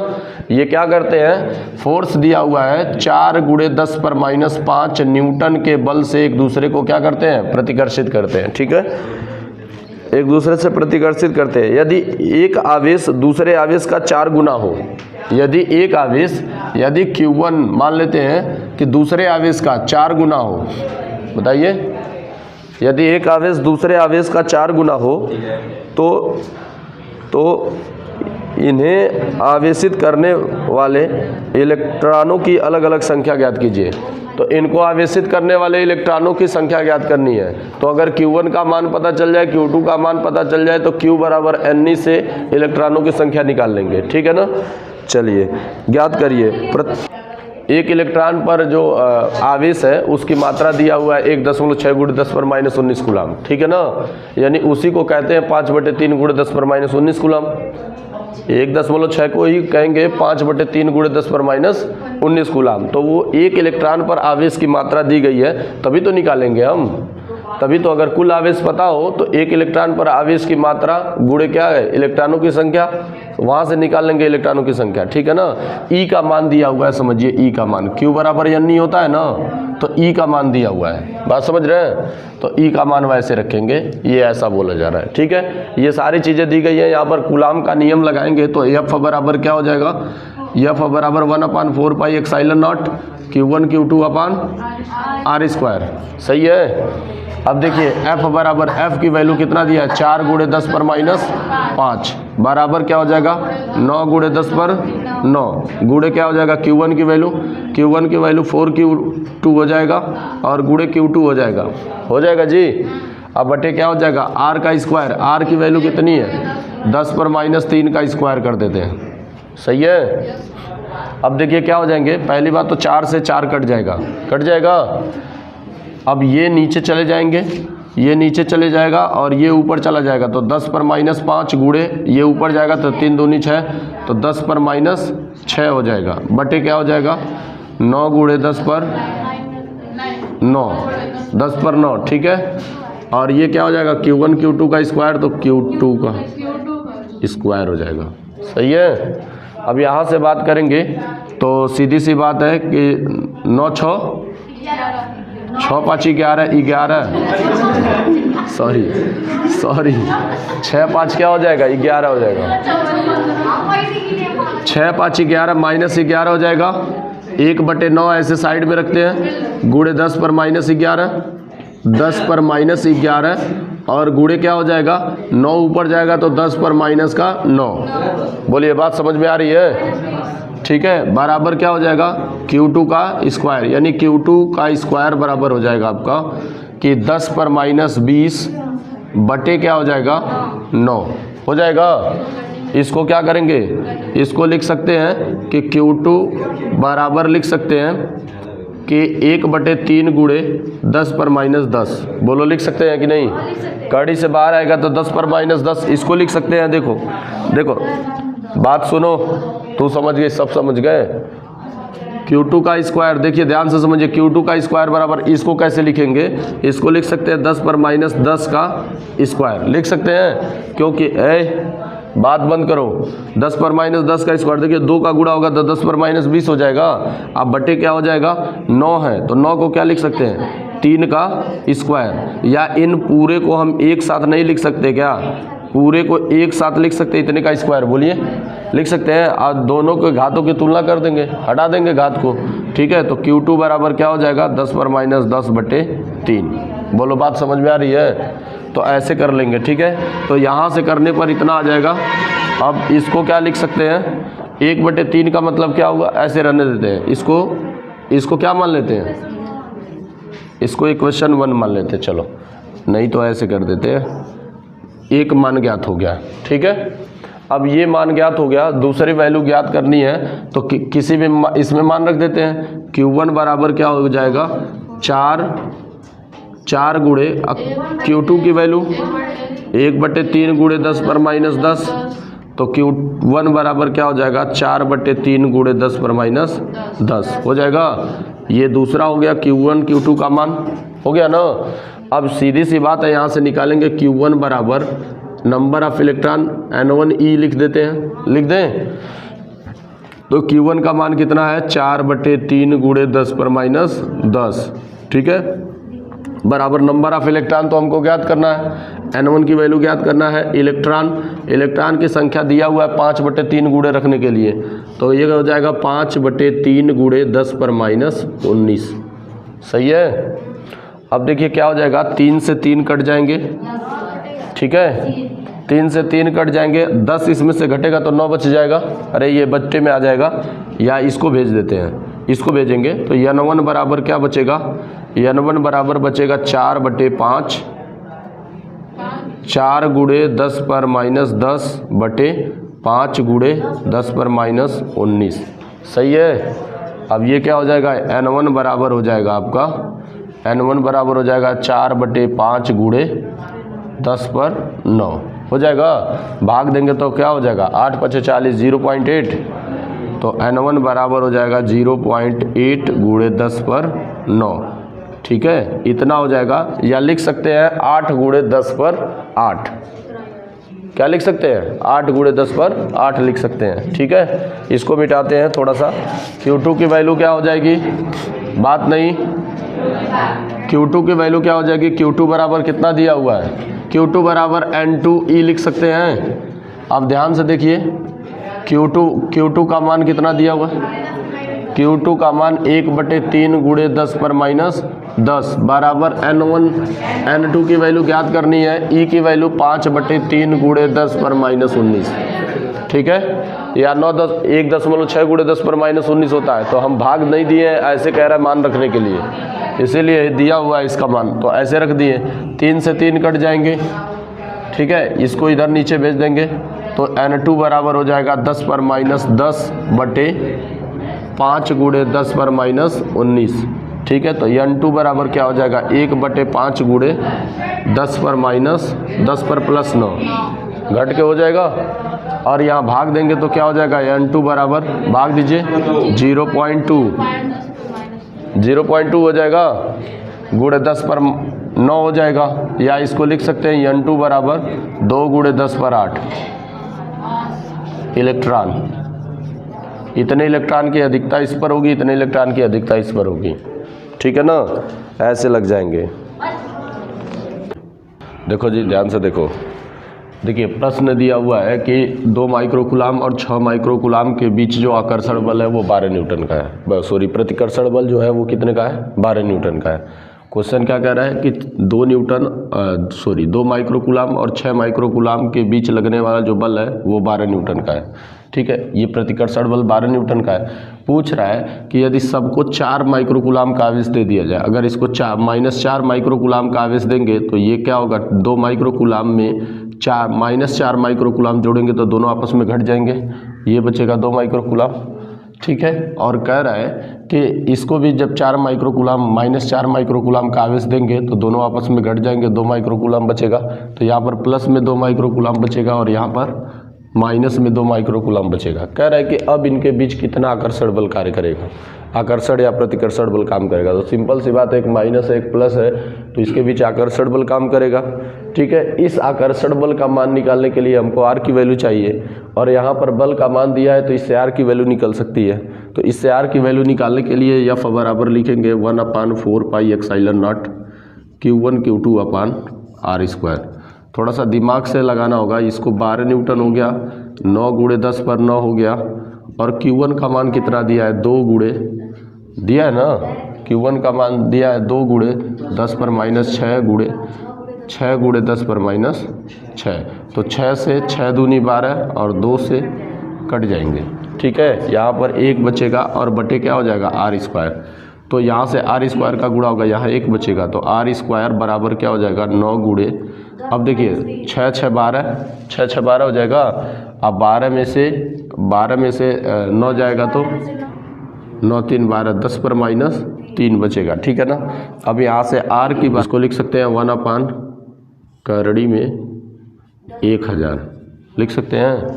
ये क्या करते हैं, फोर्स दिया हुआ है 4 गुणे 10 पर माइनस 5 न्यूटन के बल से एक दूसरे को क्या करते हैं, प्रतिकर्षित करते हैं। ठीक है, एक दूसरे से प्रतिकर्षित करते हैं। यदि एक आवेश दूसरे आवेश का 4 गुना हो, यदि एक आवेश, यदि Q1 मान लेते हैं कि दूसरे आवेश का 4 गुना हो, बताइए, यदि एक आवेश दूसरे आवेश का 4 गुना हो तो इन्हें आवेशित करने वाले इलेक्ट्रॉनों की अलग अलग संख्या ज्ञात कीजिए। तो इनको आवेशित करने वाले इलेक्ट्रॉनों की संख्या ज्ञात करनी है। तो अगर Q1 का मान पता चल जाए, Q2 का मान पता चल जाए तो Q बराबर Ne से इलेक्ट्रॉनों की संख्या निकाल लेंगे। ठीक है ना, चलिए ज्ञात करिए। एक इलेक्ट्रॉन पर जो आवेश है उसकी मात्रा दिया हुआ है 1.6 गुणे 10 पर माइनस 19 कूलाम। ठीक है ना, यानी उसी को कहते हैं 5/3 गुणे 10 पर माइनस 19 कूलाम। 1.6 को ही कहेंगे 5/3 गुणे 10 पर माइनस 19 कूलाम। तो वो एक इलेक्ट्रॉन पर आवेश की मात्रा दी गई है, तभी तो निकालेंगे हम। तभी तो अगर कुल आवेश पता हो तो एक इलेक्ट्रॉन पर आवेश की मात्रा गुणे क्या है, इलेक्ट्रॉनों की संख्या, वहां से निकाल लेंगे इलेक्ट्रॉनों की संख्या। ठीक है ना, E का मान दिया हुआ है, समझिए E का मान, Q बराबर N होता है ना, तो E का मान दिया हुआ है, बात समझ रहे हैं। तो E का मान वैसे रखेंगे, ये ऐसा बोला जा रहा है। ठीक है, ये सारी चीजें दी गई है। यहाँ पर कूलाम का नियम लगाएंगे तो F बराबर क्या हो जाएगा, F बराबर 1/4 pi epsilon not Q1 Q2 upon R²। सही है। अब देखिए F बराबर, F की वैल्यू कितना दिया है, 4 गुणे 10 पर माइनस 5 बराबर क्या हो जाएगा 9 गुणे 10 पर 9 गुणे क्या हो जाएगा Q1 की वैल्यू, Q1 की वैल्यू 4Q2 हो जाएगा और गुणे Q2 हो जाएगा जी। अब बटे क्या हो जाएगा R का स्क्वायर, R की वैल्यू कितनी है 10 पर माइनस 3 का स्क्वायर कर देते हैं। सही है। अब देखिए क्या हो जाएंगे, पहली बात तो 4 से 4 कट जाएगा। अब ये नीचे चले जाएंगे, ये नीचे चले जाएगा और ये ऊपर चला जाएगा, तो 10 पर माइनस 5 गुणे ये ऊपर जाएगा तो 3 दूनी 6, तो 10 पर माइनस 6 हो जाएगा, बटे क्या हो जाएगा 9 गुणे 10 पर 9, 10 पर 9, ठीक है। और ये क्या हो जाएगा Q1 Q2 का स्क्वायर, तो Q2 का स्क्वायर हो जाएगा, सही है। अब यहाँ से बात करेंगे तो सीधी सी बात है कि 9 6 5 11, सॉरी 6 5 क्या हो जाएगा 11 हो जाएगा, 6 5 11 माइनस 11 हो जाएगा, 1/9 ऐसे साइड में रखते हैं, गुणे 10 पर माइनस 11, 10 पर माइनस 11 और गुणे क्या हो जाएगा 9 ऊपर जाएगा तो 10 पर माइनस का 9। बोलिए बात समझ में आ रही है, ठीक है। बराबर क्या हो जाएगा Q2 का स्क्वायर, यानी Q2 का स्क्वायर बराबर हो जाएगा आपका कि 10 पर माइनस 20 बटे क्या हो जाएगा 9 हो जाएगा। इसको क्या करेंगे, इसको लिख सकते हैं कि Q2 बराबर लिख सकते हैं कि 1/3 गुणे 10 पर माइनस 10। बोलो लिख सकते हैं कि नहीं, कड़ी से बाहर आएगा तो 10 पर माइनस 10, इसको लिख सकते हैं। देखो देखो बात सुनो, तू समझ गए, सब समझ गए। Q2 का स्क्वायर, देखिए ध्यान से समझिए, Q2 का स्क्वायर बराबर इसको कैसे लिखेंगे, इसको लिख सकते हैं 10 पर माइनस 10 का स्क्वायर लिख सकते हैं, क्योंकि बात बंद करो, 10 पर माइनस 10 का स्क्वायर, देखिए 2 का गुणा होगा तो 10 पर माइनस 20 हो जाएगा। अब बटे क्या हो जाएगा 9 है, तो 9 को क्या लिख सकते हैं 3 का स्क्वायर, या इन पूरे को हम एक साथ नहीं लिख सकते क्या, पूरे को एक साथ लिख सकते हैं, इतने का स्क्वायर, बोलिए लिख सकते हैं। और दोनों के घातों की तुलना कर देंगे, हटा देंगे घात को, ठीक है। तो Q2 बराबर क्या हो जाएगा 10 पर माइनस 10/3। बोलो बात समझ में आ रही है, तो ऐसे कर लेंगे, ठीक है। तो यहाँ से करने पर इतना आ जाएगा। अब इसको क्या लिख सकते हैं 1/3 का मतलब क्या होगा, ऐसे रहने देते हैं, इसको क्या मान लेते हैं, इसको इक्वेशन 1 मान लेते हैं, चलो नहीं तो ऐसे कर देते हैं, एक मान ज्ञात हो गया, ठीक है। अब ये मान ज्ञात हो गया, दूसरी वैल्यू ज्ञात करनी है तो किसी भी इसमें मान रख देते हैं। Q1 बराबर क्या हो जाएगा 4 गुणे Q2 की वैल्यू 1/3 गुणे 10 पर माइनस 10, तो Q1 बराबर क्या हो जाएगा 4/3 गुणे 10 पर माइनस 10 हो जाएगा। ये दूसरा हो गया Q1 Q2 का मान हो गया ना। अब सीधी सी बात है, यहाँ से निकालेंगे Q1 बराबर नंबर ऑफ इलेक्ट्रॉन N1e लिख देते हैं, लिख दें तो Q1 का मान कितना है 4/3 गुणे 10 पर माइनस 10, ठीक है, बराबर नंबर ऑफ इलेक्ट्रॉन तो हमको ज्ञात करना है, N1 की वैल्यू ज्ञात करना है। इलेक्ट्रॉन की संख्या दिया हुआ है 5/3 गुणे रखने के लिए, तो ये हो जाएगा 5/3 गुणे 10 पर माइनस 19, सही है। अब देखिए क्या हो जाएगा 3 से 3 कट जाएंगे, ठीक है, 3 से 3 कट जाएंगे, 10 इसमें से घटेगा तो 9 बच जाएगा, अरे ये बच्चे में आ जाएगा, या इसको भेज देते हैं, इसको भेजेंगे तो N1 बराबर क्या बचेगा, N1 बराबर बचेगा 4/5, 4 गुणे 10 पर माइनस 10 बटे 5 गुणे 10 पर माइनस 19, सही है। अब ये क्या हो जाएगा N1 बराबर हो जाएगा आपका, N1 बराबर हो जाएगा 4/5 गुणे 10 पर 9 हो जाएगा, भाग देंगे तो क्या हो जाएगा 8 × 5 = 40, 0.8, तो N1 बराबर हो जाएगा 0.8 गुणे 10 पर 9, ठीक है, इतना हो जाएगा। या लिख सकते हैं 8 गुणे 10 पर 8, क्या लिख सकते हैं 8 गुणे 10 पर 8 लिख सकते हैं, ठीक है। इसको मिटाते हैं थोड़ा सा, Q2 की वैल्यू क्या हो जाएगी, बात नहीं, Q2 की वैल्यू क्या हो जाएगी, Q2 बराबर कितना दिया हुआ है, Q2 बराबर N2e लिख सकते हैं। अब ध्यान से देखिए Q2 का मान कितना दिया हुआ है, Q2 का मान 1/3 गुणे 10 पर माइनस 10 बराबर N2 की वैल्यू ज्ञात करनी है, E की वैल्यू 5/3 गुणे 10 पर माइनस 19, ठीक है, या 1.6 गुणे 10 पर माइनस 19 होता है, तो हम भाग नहीं दिए हैं, ऐसे कह रहा है मान रखने के लिए, इसीलिए दिया हुआ है इसका मान, तो ऐसे रख दिए। 3 से 3 कट जाएंगे, ठीक है, इसको इधर नीचे भेज देंगे तो N2 बराबर हो जाएगा 10 पर माइनस 10 बटे 5 गुणे 10 पर माइनस 19, ठीक है। तो n2 बराबर क्या हो जाएगा 1/5 गुणे 10 पर माइनस 10 पर प्लस 9 घट के हो जाएगा। और यहाँ भाग देंगे तो क्या हो जाएगा n2 बराबर भाग दीजिए 0.2 हो जाएगा गुणे 10 पर 9 हो जाएगा। या इसको लिख सकते हैं n2 बराबर 2 गुणे 10 पर 8 इलेक्ट्रॉन। इतने इलेक्ट्रॉन की अधिकता इस पर होगी, इतने इलेक्ट्रॉन की अधिकता इस पर होगी, ठीक है ना। ऐसे लग जाएंगे। देखो जी ध्यान से देखो, देखिए प्रश्न दिया हुआ है कि 2 माइक्रोकूलाम और 6 माइक्रोकूलाम के बीच जो आकर्षण बल है वो 12 न्यूटन का है। सॉरी, प्रतिकर्षण बल जो है वो कितने का है 12 न्यूटन का है। क्वेश्चन क्या कह रहा है कि 2 माइक्रोकूलाम और 6 माइक्रोकूलाम के बीच लगने वाला जो बल है वो 12 न्यूटन का है, ठीक है। ये प्रतिकर्षण बल 12 न्यूटन का है। पूछ रहा है कि यदि सबको 4 माइक्रोकूलाम का आवेश दे दिया जाए, अगर इसको -4 माइक्रोकूलाम का आवेश देंगे तो ये क्या होगा 2 माइक्रोकूलाम में -4 माइक्रोकूलाम जोड़ेंगे तो दोनों आपस में घट जाएंगे, ये बचेगा 2 माइक्रोकूलाम, ठीक है। और कह रहा है कि इसको भी जब 4 माइक्रोकूलाम -4 माइक्रोकूलाम का आवेश देंगे तो दोनों आपस में घट जाएंगे, 2 माइक्रोकूलाम बचेगा। तो यहाँ पर प्लस में 2 माइक्रोकूलाम बचेगा और यहाँ पर माइनस में 2 माइक्रोकूलाम बचेगा। कह रहा है कि अब इनके बीच कितना आकर्षण बल कार्य करेगा, आकर्षण या प्रतिकर्षण बल काम करेगा। तो सिंपल सी बात है, एक माइनस है एक प्लस है, तो इसके बीच आकर्षण बल काम करेगा, ठीक है। इस आकर्षण बल का मान निकालने के लिए हमको r की वैल्यू चाहिए और यहाँ पर बल का मान दिया है तो इससे r की वैल्यू निकल सकती है। तो इससे r की वैल्यू निकालने के लिए F बराबर लिखेंगे 1/4 pi epsilon not Q1 Q2 upon r²। थोड़ा सा दिमाग से लगाना होगा। इसको 12 न्यूटन हो गया, 9 गुणे 10 पर 9 हो गया, और Q1 का मान कितना दिया है 2 गुणे दिया है ना, Q1 का मान दिया है 2 गुणे 10 पर माइनस 6 गुणे 10 पर माइनस 6। तो 6 से 6 दूनी 12 और 2 से कट जाएंगे, ठीक है। यहाँ पर 1 बचेगा और बटे क्या हो जाएगा r²। तो यहाँ से r² का गुणा होगा, यहाँ 1 बचेगा तो r² बराबर क्या हो जाएगा 9 गुणे, अब देखिए 6 6 12 हो जाएगा। अब 12 में से 9 जाएगा तो 9 3 12 10 पर माइनस 3 बचेगा, ठीक है ना। अब यहाँ से r की बात को लिख सकते हैं 1/1000 लिख सकते हैं।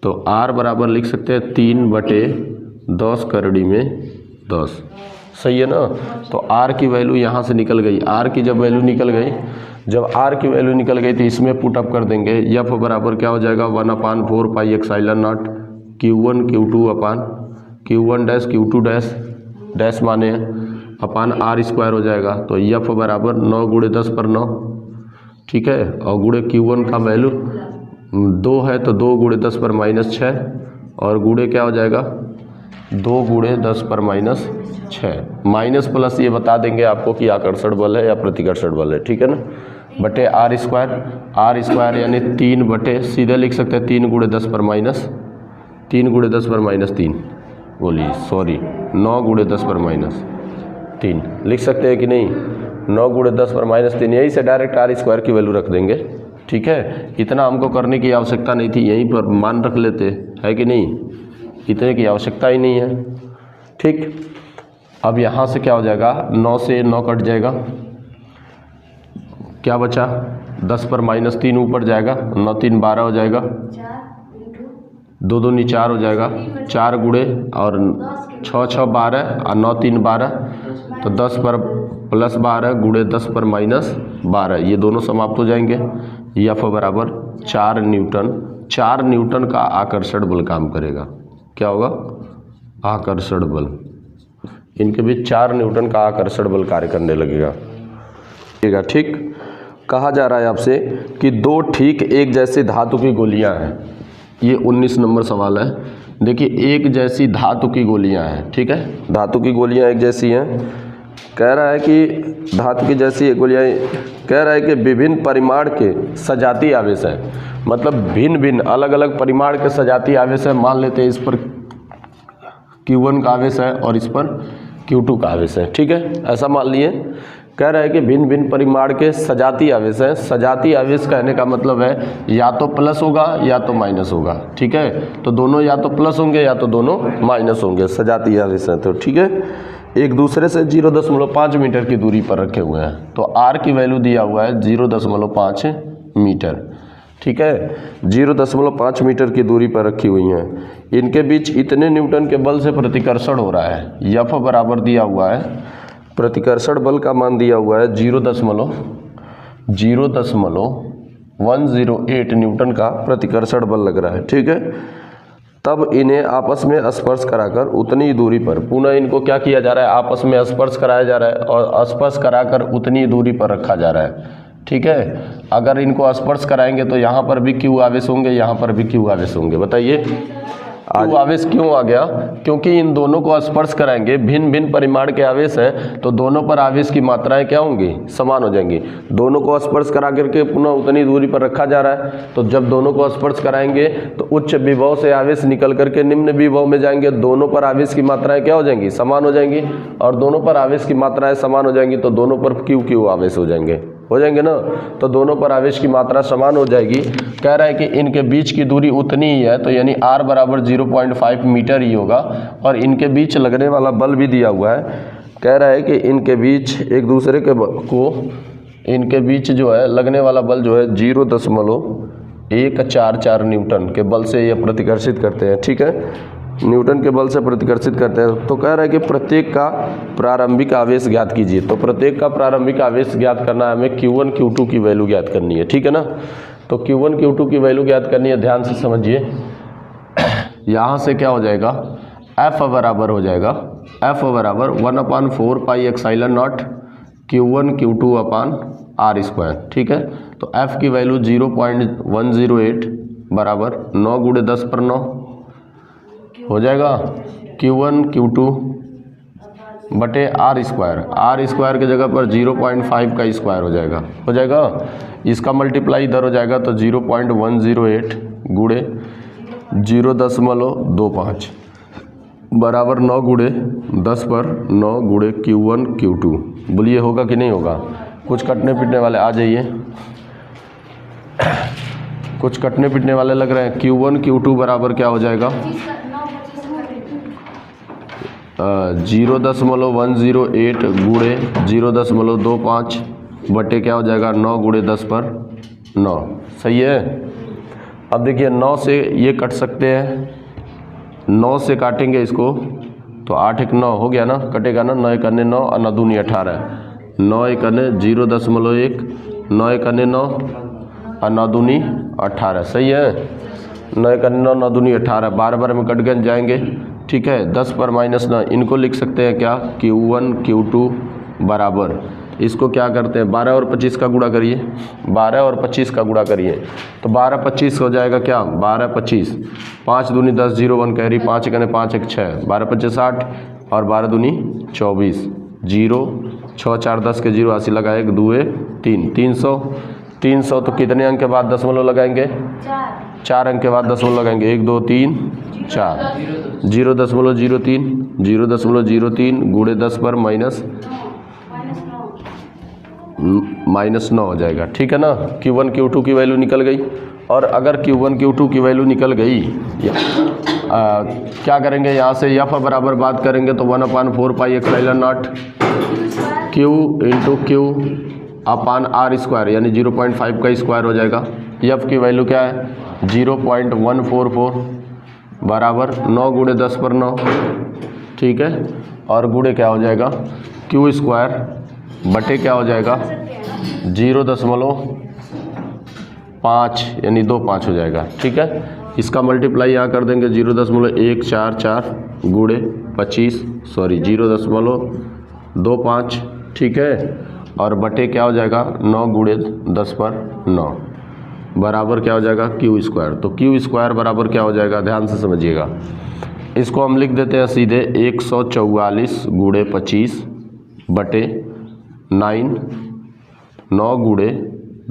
तो r बराबर लिख सकते हैं 3/10 सही है ना। तो r की वैल्यू यहाँ से निकल गई। r की जब वैल्यू निकल गई तो इसमें पुट अप कर देंगे। F बराबर क्या हो जाएगा 1/4 pi epsilon not Q1 Q2 upon Q1 dash Q2 dash माने अपान r² हो जाएगा। तो F बराबर 9 गुणे 10 पर 9, ठीक है। और गुणे Q1 का वैल्यू 2 है तो 2 गुणे 10 पर माइनस 6 और गुणे क्या हो जाएगा 2 गुणे 10 पर माइनस 6। माइनस प्लस ये बता देंगे आपको कि आकर्षण बल है या प्रतिकर्षण बल है, ठीक है ना। बटे r² यानी 3 बटे सीधे लिख सकते हैं 3 गुणे 10 पर माइनस 3 बोलिए सॉरी 9 गुणे 10 पर माइनस 3 लिख सकते हैं कि नहीं। 9 गुणे 10 पर माइनस 3, यहीं से डायरेक्ट r² की वैल्यू रख देंगे, ठीक है। इतना हमको करने की आवश्यकता नहीं थी, यहीं पर मान रख लेते, है कि नहीं, इतने की आवश्यकता ही नहीं है, ठीक। अब यहाँ से क्या हो जाएगा 9 से 9 कट जाएगा, क्या बचा 10 पर माइनस 3 ऊपर जाएगा, 9 3 12 हो जाएगा, 2 दूनी 4 हो जाएगा, 4 गुणे और 6 6 12 और 9 3 12, तो 10 पर प्लस 12 गुणे 10 पर माइनस 12, ये दोनों समाप्त हो जाएंगे। F बराबर 4 न्यूटन का आकर्षण बल काम करेगा। क्या होगा आकर्षण बल, इनके बीच 4 न्यूटन का आकर्षण बल कार्य करने लगेगा, ठीक। कहा जा रहा है आपसे कि 2 ठीक एक जैसी धातु की गोलियां हैं। ये 19 नंबर सवाल है। देखिए एक जैसी धातु की गोलियां हैं, ठीक है, धातु की गोलियां एक जैसी हैं। कह रहा है कि धातु की जैसी गोलियां, कह रहा है कि विभिन्न परिमाण के सजातीय आवेश हैं, मतलब भिन्न अलग अलग परिमाण के सजातीय आवेश है। मान लेते हैं इस पर Q1 का आवेश है और इस पर Q2 का आवेश है, ठीक है, ऐसा मान लिए। कह रहा है कि भिन्न परिमाण के सजातीय आवेश है। सजातीय आवेश कहने का मतलब है या तो प्लस होगा या तो माइनस होगा, ठीक है। तो दोनों या तो प्लस होंगे या तो दोनों माइनस होंगे, सजातीय आवेश है तो, ठीक है। एक दूसरे से 0.5 मीटर की दूरी पर रखे हुए हैं। तो आर की वैल्यू दिया हुआ है 0.5 मीटर, ठीक है, 0.5 मीटर की दूरी पर रखी हुई हैं। इनके बीच इतने न्यूटन के बल से प्रतिकर्षण हो रहा है। एफ बराबर दिया हुआ है, प्रतिकर्षण बल का मान दिया हुआ है 0.108 न्यूटन का प्रतिकर्षण बल लग रहा है, ठीक है। तब इन्हें आपस में स्पर्श कराकर उतनी दूरी पर, पुनः इनको क्या किया जा रहा है, आपस में स्पर्श कराया जा रहा है और स्पर्श कराकर उतनी दूरी पर रखा जा रहा है, ठीक है। अगर इनको स्पर्श कराएंगे तो यहाँ पर भी क्यू आवेश होंगे, यहाँ पर भी क्यू आवेश होंगे। बताइए क्यू आवेश क्यों आ गया? क्योंकि इन दोनों को स्पर्श कराएंगे, भिन्न भिन्न परिमाण के आवेश हैं, तो दोनों पर आवेश की मात्राएं क्या होंगी, समान हो जाएंगी। दोनों को स्पर्श करा करके पुनः उतनी दूरी पर रखा जा रहा है, तो जब दोनों को स्पर्श कराएंगे तो उच्च विभव से आवेश निकल करके निम्न विभव में जाएंगे, दोनों पर आवेश की मात्राएं क्या हो जाएंगी, समान हो जाएंगी। और दोनों पर आवेश की मात्राएं समान हो जाएंगी तो दोनों पर क्यू आवेश हो जाएंगे ना, तो दोनों पर आवेश की मात्रा समान हो जाएगी। कह रहा है कि इनके बीच की दूरी उतनी ही है, तो यानी r बराबर 0.5 मीटर ही होगा। और इनके बीच लगने वाला बल भी दिया हुआ है, कह रहा है कि इनके बीच एक दूसरे के इनके बीच जो है लगने वाला बल जो है 0.144 न्यूटन के बल से ये प्रतिकर्षित करते हैं, ठीक है, न्यूटन के बल से प्रतिकर्षित करते हैं। तो कह रहा है कि प्रत्येक का प्रारंभिक आवेश ज्ञात कीजिए। तो प्रत्येक का प्रारंभिक आवेश ज्ञात करना है हमें, Q1 Q2 की वैल्यू ज्ञात करनी है, ठीक है ना। तो Q1 Q2 की वैल्यू ज्ञात करनी है, ध्यान से समझिए। यहाँ से क्या हो जाएगा, F बराबर हो जाएगा, F बराबर 1/4 pi epsilon not Q1 Q2 upon R square, ठीक है। तो F की वैल्यू 0.108 बराबर 9 × 10⁹ हो जाएगा Q1 Q2 बटे R स्क्वायर की जगह पर 0.5 का स्क्वायर हो जाएगा। इसका मल्टीप्लाई इधर हो जाएगा तो 0.108 गुणे 0.25 बराबर 9 × 10⁹ गुणे Q1 Q2। बोलिए होगा कि नहीं होगा? कुछ कटने पिटने वाले आ जाइए, कुछ कटने पिटने वाले लग रहे हैं। Q1 Q2 बराबर क्या हो जाएगा, 0.108 गुणे 0.25 बटे क्या हो जाएगा 9 × 10⁹ सही है। अब देखिए 9 से ये कट सकते हैं, 9 से काटेंगे इसको तो 8 × 9 हो गया ना, कटेगा ना, 9 × 9 और 9 दूनी 18 है, 9 × 0.1, 9 × 9 और 9 दूनी 18 सही है। 9 × 9 9 दूनी 18, 12 में कट गए जाएंगे, ठीक है। 10 पर -9 इनको लिख सकते हैं क्या, Q1 Q2 बराबर, इसको क्या करते हैं 12 और 25 का गुणा करिए, 12 और 25 का गुणा करिए तो 12 25 हो जाएगा क्या, 12 25, 5 दूनी 10, 0 1 कैरी, 5 × 5 = 6, 12 25 8 और 12 दूनी 24, 0 6 4 10 के 0 80 लगाए, 1 2 3, 300 तो कितने अंक के बाद दशमलव लगाएंगे, 4 अंक के बाद दशमलव लगाएंगे, 1 2 3 4, 0.03 गुणे 10 पर -9 हो जाएगा, ठीक है ना। Q1 Q2 की वैल्यू निकल गई। और अगर Q1 Q2 की वैल्यू निकल गई, क्या करेंगे, यहाँ से F बराबर बात करेंगे तो 1/4 pi epsilon not Q × Q upon R square यानी 0.5 का स्क्वायर हो जाएगा। F की वैल्यू क्या है 0.144 बराबर 9 × 10⁹, ठीक है। और गुणे क्या हो जाएगा Q स्क्वायर बटे क्या हो जाएगा 0.5 यानी 25 हो जाएगा, ठीक है। इसका मल्टीप्लाई यहाँ कर देंगे 0.144 गुणे 0.25, ठीक है। और बटे क्या हो जाएगा 9 × 10⁹ बराबर क्या हो जाएगा Q स्क्वायर। तो Q स्क्वायर बराबर क्या हो जाएगा, ध्यान से समझिएगा। इसको हम लिख देते हैं सीधे 144 × 25 बटे 9 ×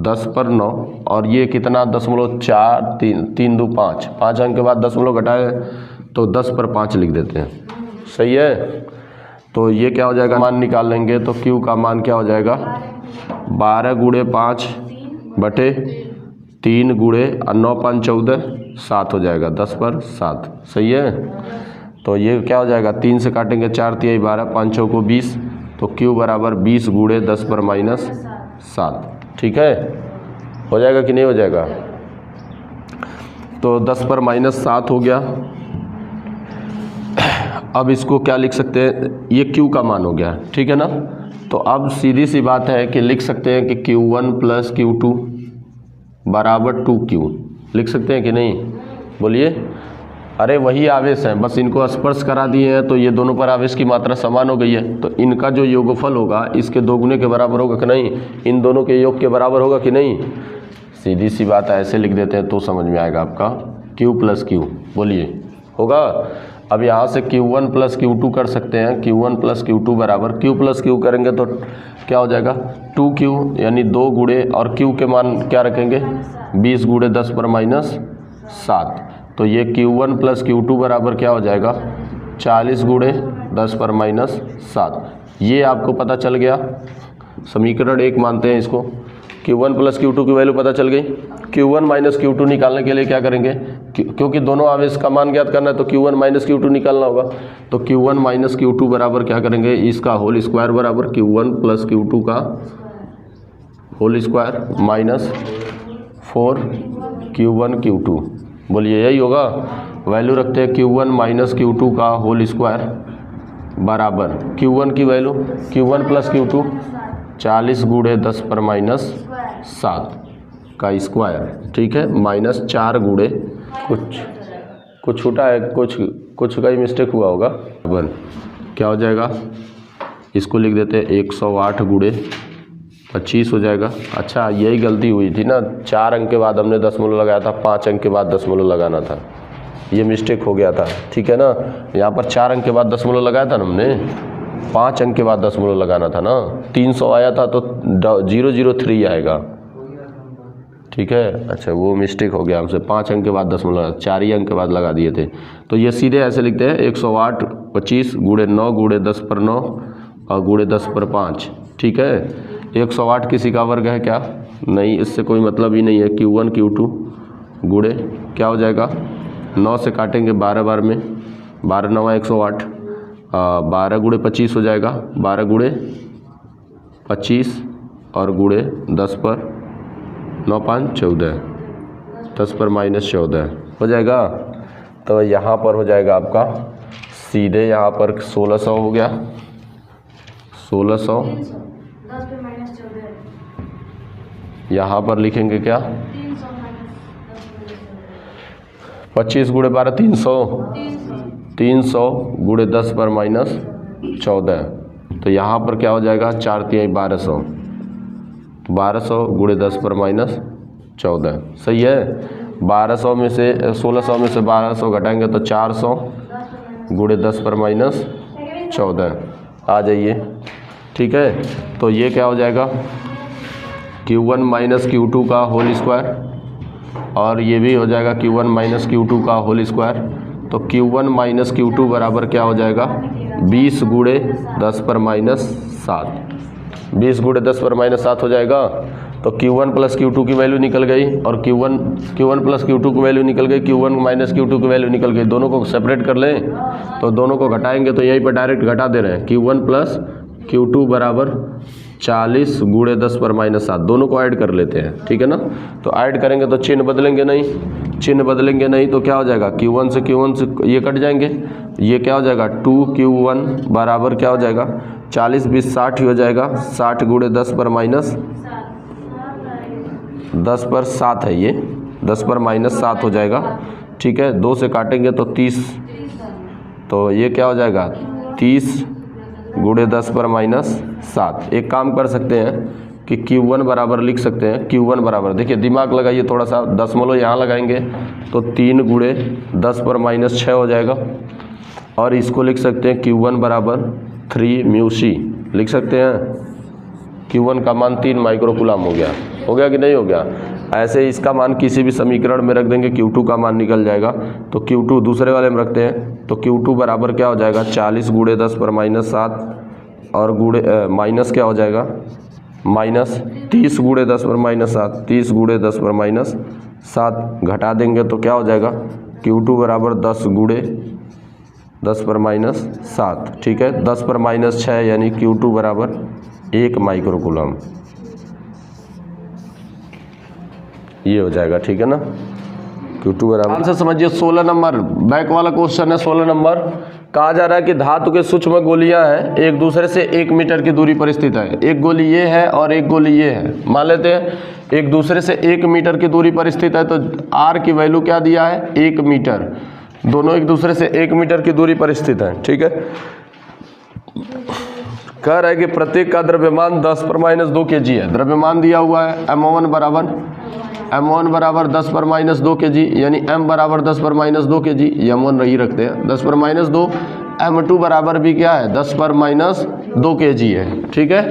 10⁹ और ये कितना 0.43 2 5 अंक के बाद दशमलव घटाए तो 10 पर 5 लिख देते हैं, सही है। तो ये क्या हो जाएगा, मान निकाल लेंगे तो Q का मान क्या हो जाएगा 12 × 5 बटे 3 गुणे 9 5 14 7 हो जाएगा, 10 पर 7 सही है। तो ये क्या हो जाएगा, 3 से काटेंगे 4 तिहाई 12, 5 चौको 20, तो Q बराबर 20 गुणे 10 पर माइनस 7। ठीक है, हो जाएगा कि नहीं हो जाएगा। तो 10 पर माइनस 7 हो गया। अब इसको क्या लिख सकते हैं, ये Q का मान हो गया, ठीक है ना। तो अब सीधी सी बात है कि लिख सकते हैं कि Q1 प्लस Q2 बराबर 2Q, लिख सकते हैं कि नहीं, बोलिए। अरे वही आवेश हैं, बस इनको स्पर्श करा दिए हैं तो ये दोनों पर आवेश की मात्रा समान हो गई है, तो इनका जो योगफल होगा इसके दोगुने के बराबर होगा कि नहीं, इन दोनों के योग के बराबर होगा कि नहीं। सीधी सी बात है, ऐसे लिख देते हैं तो समझ में आएगा आपका। Q प्लस Q, बोलिए होगा। अब यहाँ से Q1 प्लस Q2 कर सकते हैं, Q1 प्लस Q2 बराबर, Q प्लस Q करेंगे तो क्या हो जाएगा 2Q, यानी 2 गुणे, और Q के मान क्या रखेंगे 20 गुणे 10 पर माइनस 7, तो ये Q1 प्लस Q2 बराबर क्या हो जाएगा 40 गुणे 10 पर माइनस 7। ये आपको पता चल गया, समीकरण 1 मानते हैं इसको। Q1 प्लस Q2 की वैल्यू पता चल गई। Q1 माइनस Q2 निकालने के लिए क्या करेंगे, क्योंकि दोनों आवेश का मान ज्ञात करना है तो Q1 माइनस Q2 निकालना होगा। तो Q1 माइनस Q2 बराबर क्या करेंगे, इसका होल स्क्वायर बराबर Q1 प्लस Q2 का whole square minus 4Q1 Q2, बोलिए यही होगा। वैल्यू रखते हैं Q1 माइनस Q2 का होल स्क्वायर बराबर Q1 की वैल्यू Q1 प्लस Q2 40 गुणे 10 पर माइनस 7 का स्क्वायर, ठीक है, माइनस 4 गुणे कुछ छूटा है, कुछ का ही मिस्टेक हुआ होगा। बन क्या हो जाएगा, इसको लिख देते हैं 108 गुणे 25 हो जाएगा। अच्छा यही गलती हुई थी ना, 4 अंक के बाद हमने दशमलव लगाया था, 5 अंक के बाद दशमलव लगाना था, ये मिस्टेक हो गया था, ठीक है ना। यहाँ पर 4 अंक के बाद दशमलव लगाया था ना हमने, 5 अंक के बाद दशमलव लगाना था ना। 300 आया था तो 003 आएगा, ठीक है। अच्छा वो मिस्टेक हो गया हमसे, 5 अंक के बाद दशमलव 4 ही अंक के बाद लगा दिए थे। तो ये सीधे ऐसे लिखते हैं 108 25 गुणे 9 गुणे 10 पर 9 और गुणे 10 पर 5, ठीक है। 108 किसी का वर्ग है क्या, नहीं, इससे कोई मतलब ही नहीं है। Q1 Q2 गुणे क्या हो जाएगा, 9 से काटेंगे 12 बार में, 12 9 108, 12 गुणे 25 हो जाएगा, 12 गुणे 25 और गुणे 10 पर 9 5 14, 10 पर माइनस 14 हो जाएगा। तो यहाँ पर हो जाएगा आपका सीधे, यहाँ पर 1600 हो गया, 1600। यहाँ पर लिखेंगे क्या 25 गुणे 12 300, 300 गुणे 10 पर माइनस 14, तो यहाँ पर क्या हो जाएगा 4 तिहाई 1200, 1200 गुणे 10 पर माइनस 14, सही है। 1200 में से 1600 में से 1200 घटाएंगे तो 400 गुणे 10 पर माइनस 14 आ जाइए, ठीक है। तो ये क्या हो जाएगा Q1 माइनस Q2 का होल स्क्वायर, और ये भी हो जाएगा Q1 माइनस Q2 का होल स्क्वायर। तो Q1 माइनस Q2 बराबर क्या हो जाएगा 20 गुणे 10 पर माइनस 7, 20 गुणे 10 पर माइनस 7 हो जाएगा। तो Q1 प्लस Q2 की वैल्यू निकल गई, और Q1 प्लस Q2 की वैल्यू निकल गई, Q1 माइनस Q2 की वैल्यू निकल गई। दोनों को सेपरेट कर लें तो दोनों को घटाएंगे तो यहीं पर डायरेक्ट घटा दे रहे हैं। Q1 प्लस Q2 बराबर 40 गुणे 10 पर माइनस 7, दोनों को ऐड कर लेते हैं, ठीक है ना। तो ऐड करेंगे तो चिन्ह बदलेंगे नहीं, चिन्ह बदलेंगे नहीं तो क्या हो जाएगा Q1 से ये कट जाएंगे, ये क्या हो जाएगा 2Q1 बराबर क्या हो जाएगा 40 20 60 ही हो जाएगा, 60 गुणे 10 पर माइनस 10 पर 7 है, ये 10 पर माइनस 7 हो जाएगा, ठीक है। 2 से काटेंगे तो 30, तो ये क्या हो जाएगा 30 गुणे 10 पर माइनस 7। एक काम कर सकते हैं कि Q1 बराबर लिख सकते हैं, Q1 बराबर, देखिए दिमाग लगाइए थोड़ा सा, दशमलव यहाँ लगाएंगे तो 3 गुणे 10 पर माइनस 6 हो जाएगा, और इसको लिख सकते हैं Q1 बराबर 3 म्यू सी, लिख सकते हैं। Q1 का मान 3 माइक्रोकूलम हो गया कि नहीं हो गया। ऐसे इसका मान किसी भी समीकरण में रख देंगे, Q2 का मान निकल जाएगा। तो Q2 दूसरे वाले में रखते हैं, तो Q2 बराबर क्या हो जाएगा 40 गुणे 10 पर माइनस 7, और गुणे माइनस क्या हो जाएगा माइनस 30 गुणे 10 पर माइनस 7, 30 गुणे 10 पर माइनस 7 घटा देंगे तो क्या हो जाएगा Q2 बराबर 10 गुणे 10 पर माइनस 7, ठीक है। 10 पर माइनस 6 यानी Q2 बराबर 1 माइक्रोकूलम, ये हो जाएगा, ठीक है ना। Q2 बराबर, आंसर समझिए 16 नंबर बैक वाला क्वेश्चन है। 16 नंबर कहा जा रहा है कि धातु के सूक्ष्म गोलियां हैं, एक दूसरे से 1 मीटर की दूरी पर स्थित है। एक गोली ये है और एक गोली ये है, मान लेते हैं एक दूसरे से 1 मीटर की दूरी पर स्थित है, तो R की वैल्यू क्या दिया है 1 मीटर। दोनों एक दूसरे से 1 मीटर की दूरी पर स्थित है, ठीक है। कह रहा है कि प्रत्येक का द्रव्यमान 10 पर माइनस 2 kg है। द्रव्यमान दिया हुआ है m1 बराबर 10 पर माइनस 2 kg, यानी m बराबर 10 पर माइनस 2 kg, ये m1 रही रखते हैं 10 पर माइनस 2। m2 बराबर भी क्या है 10 पर माइनस 2 kg है, ठीक है।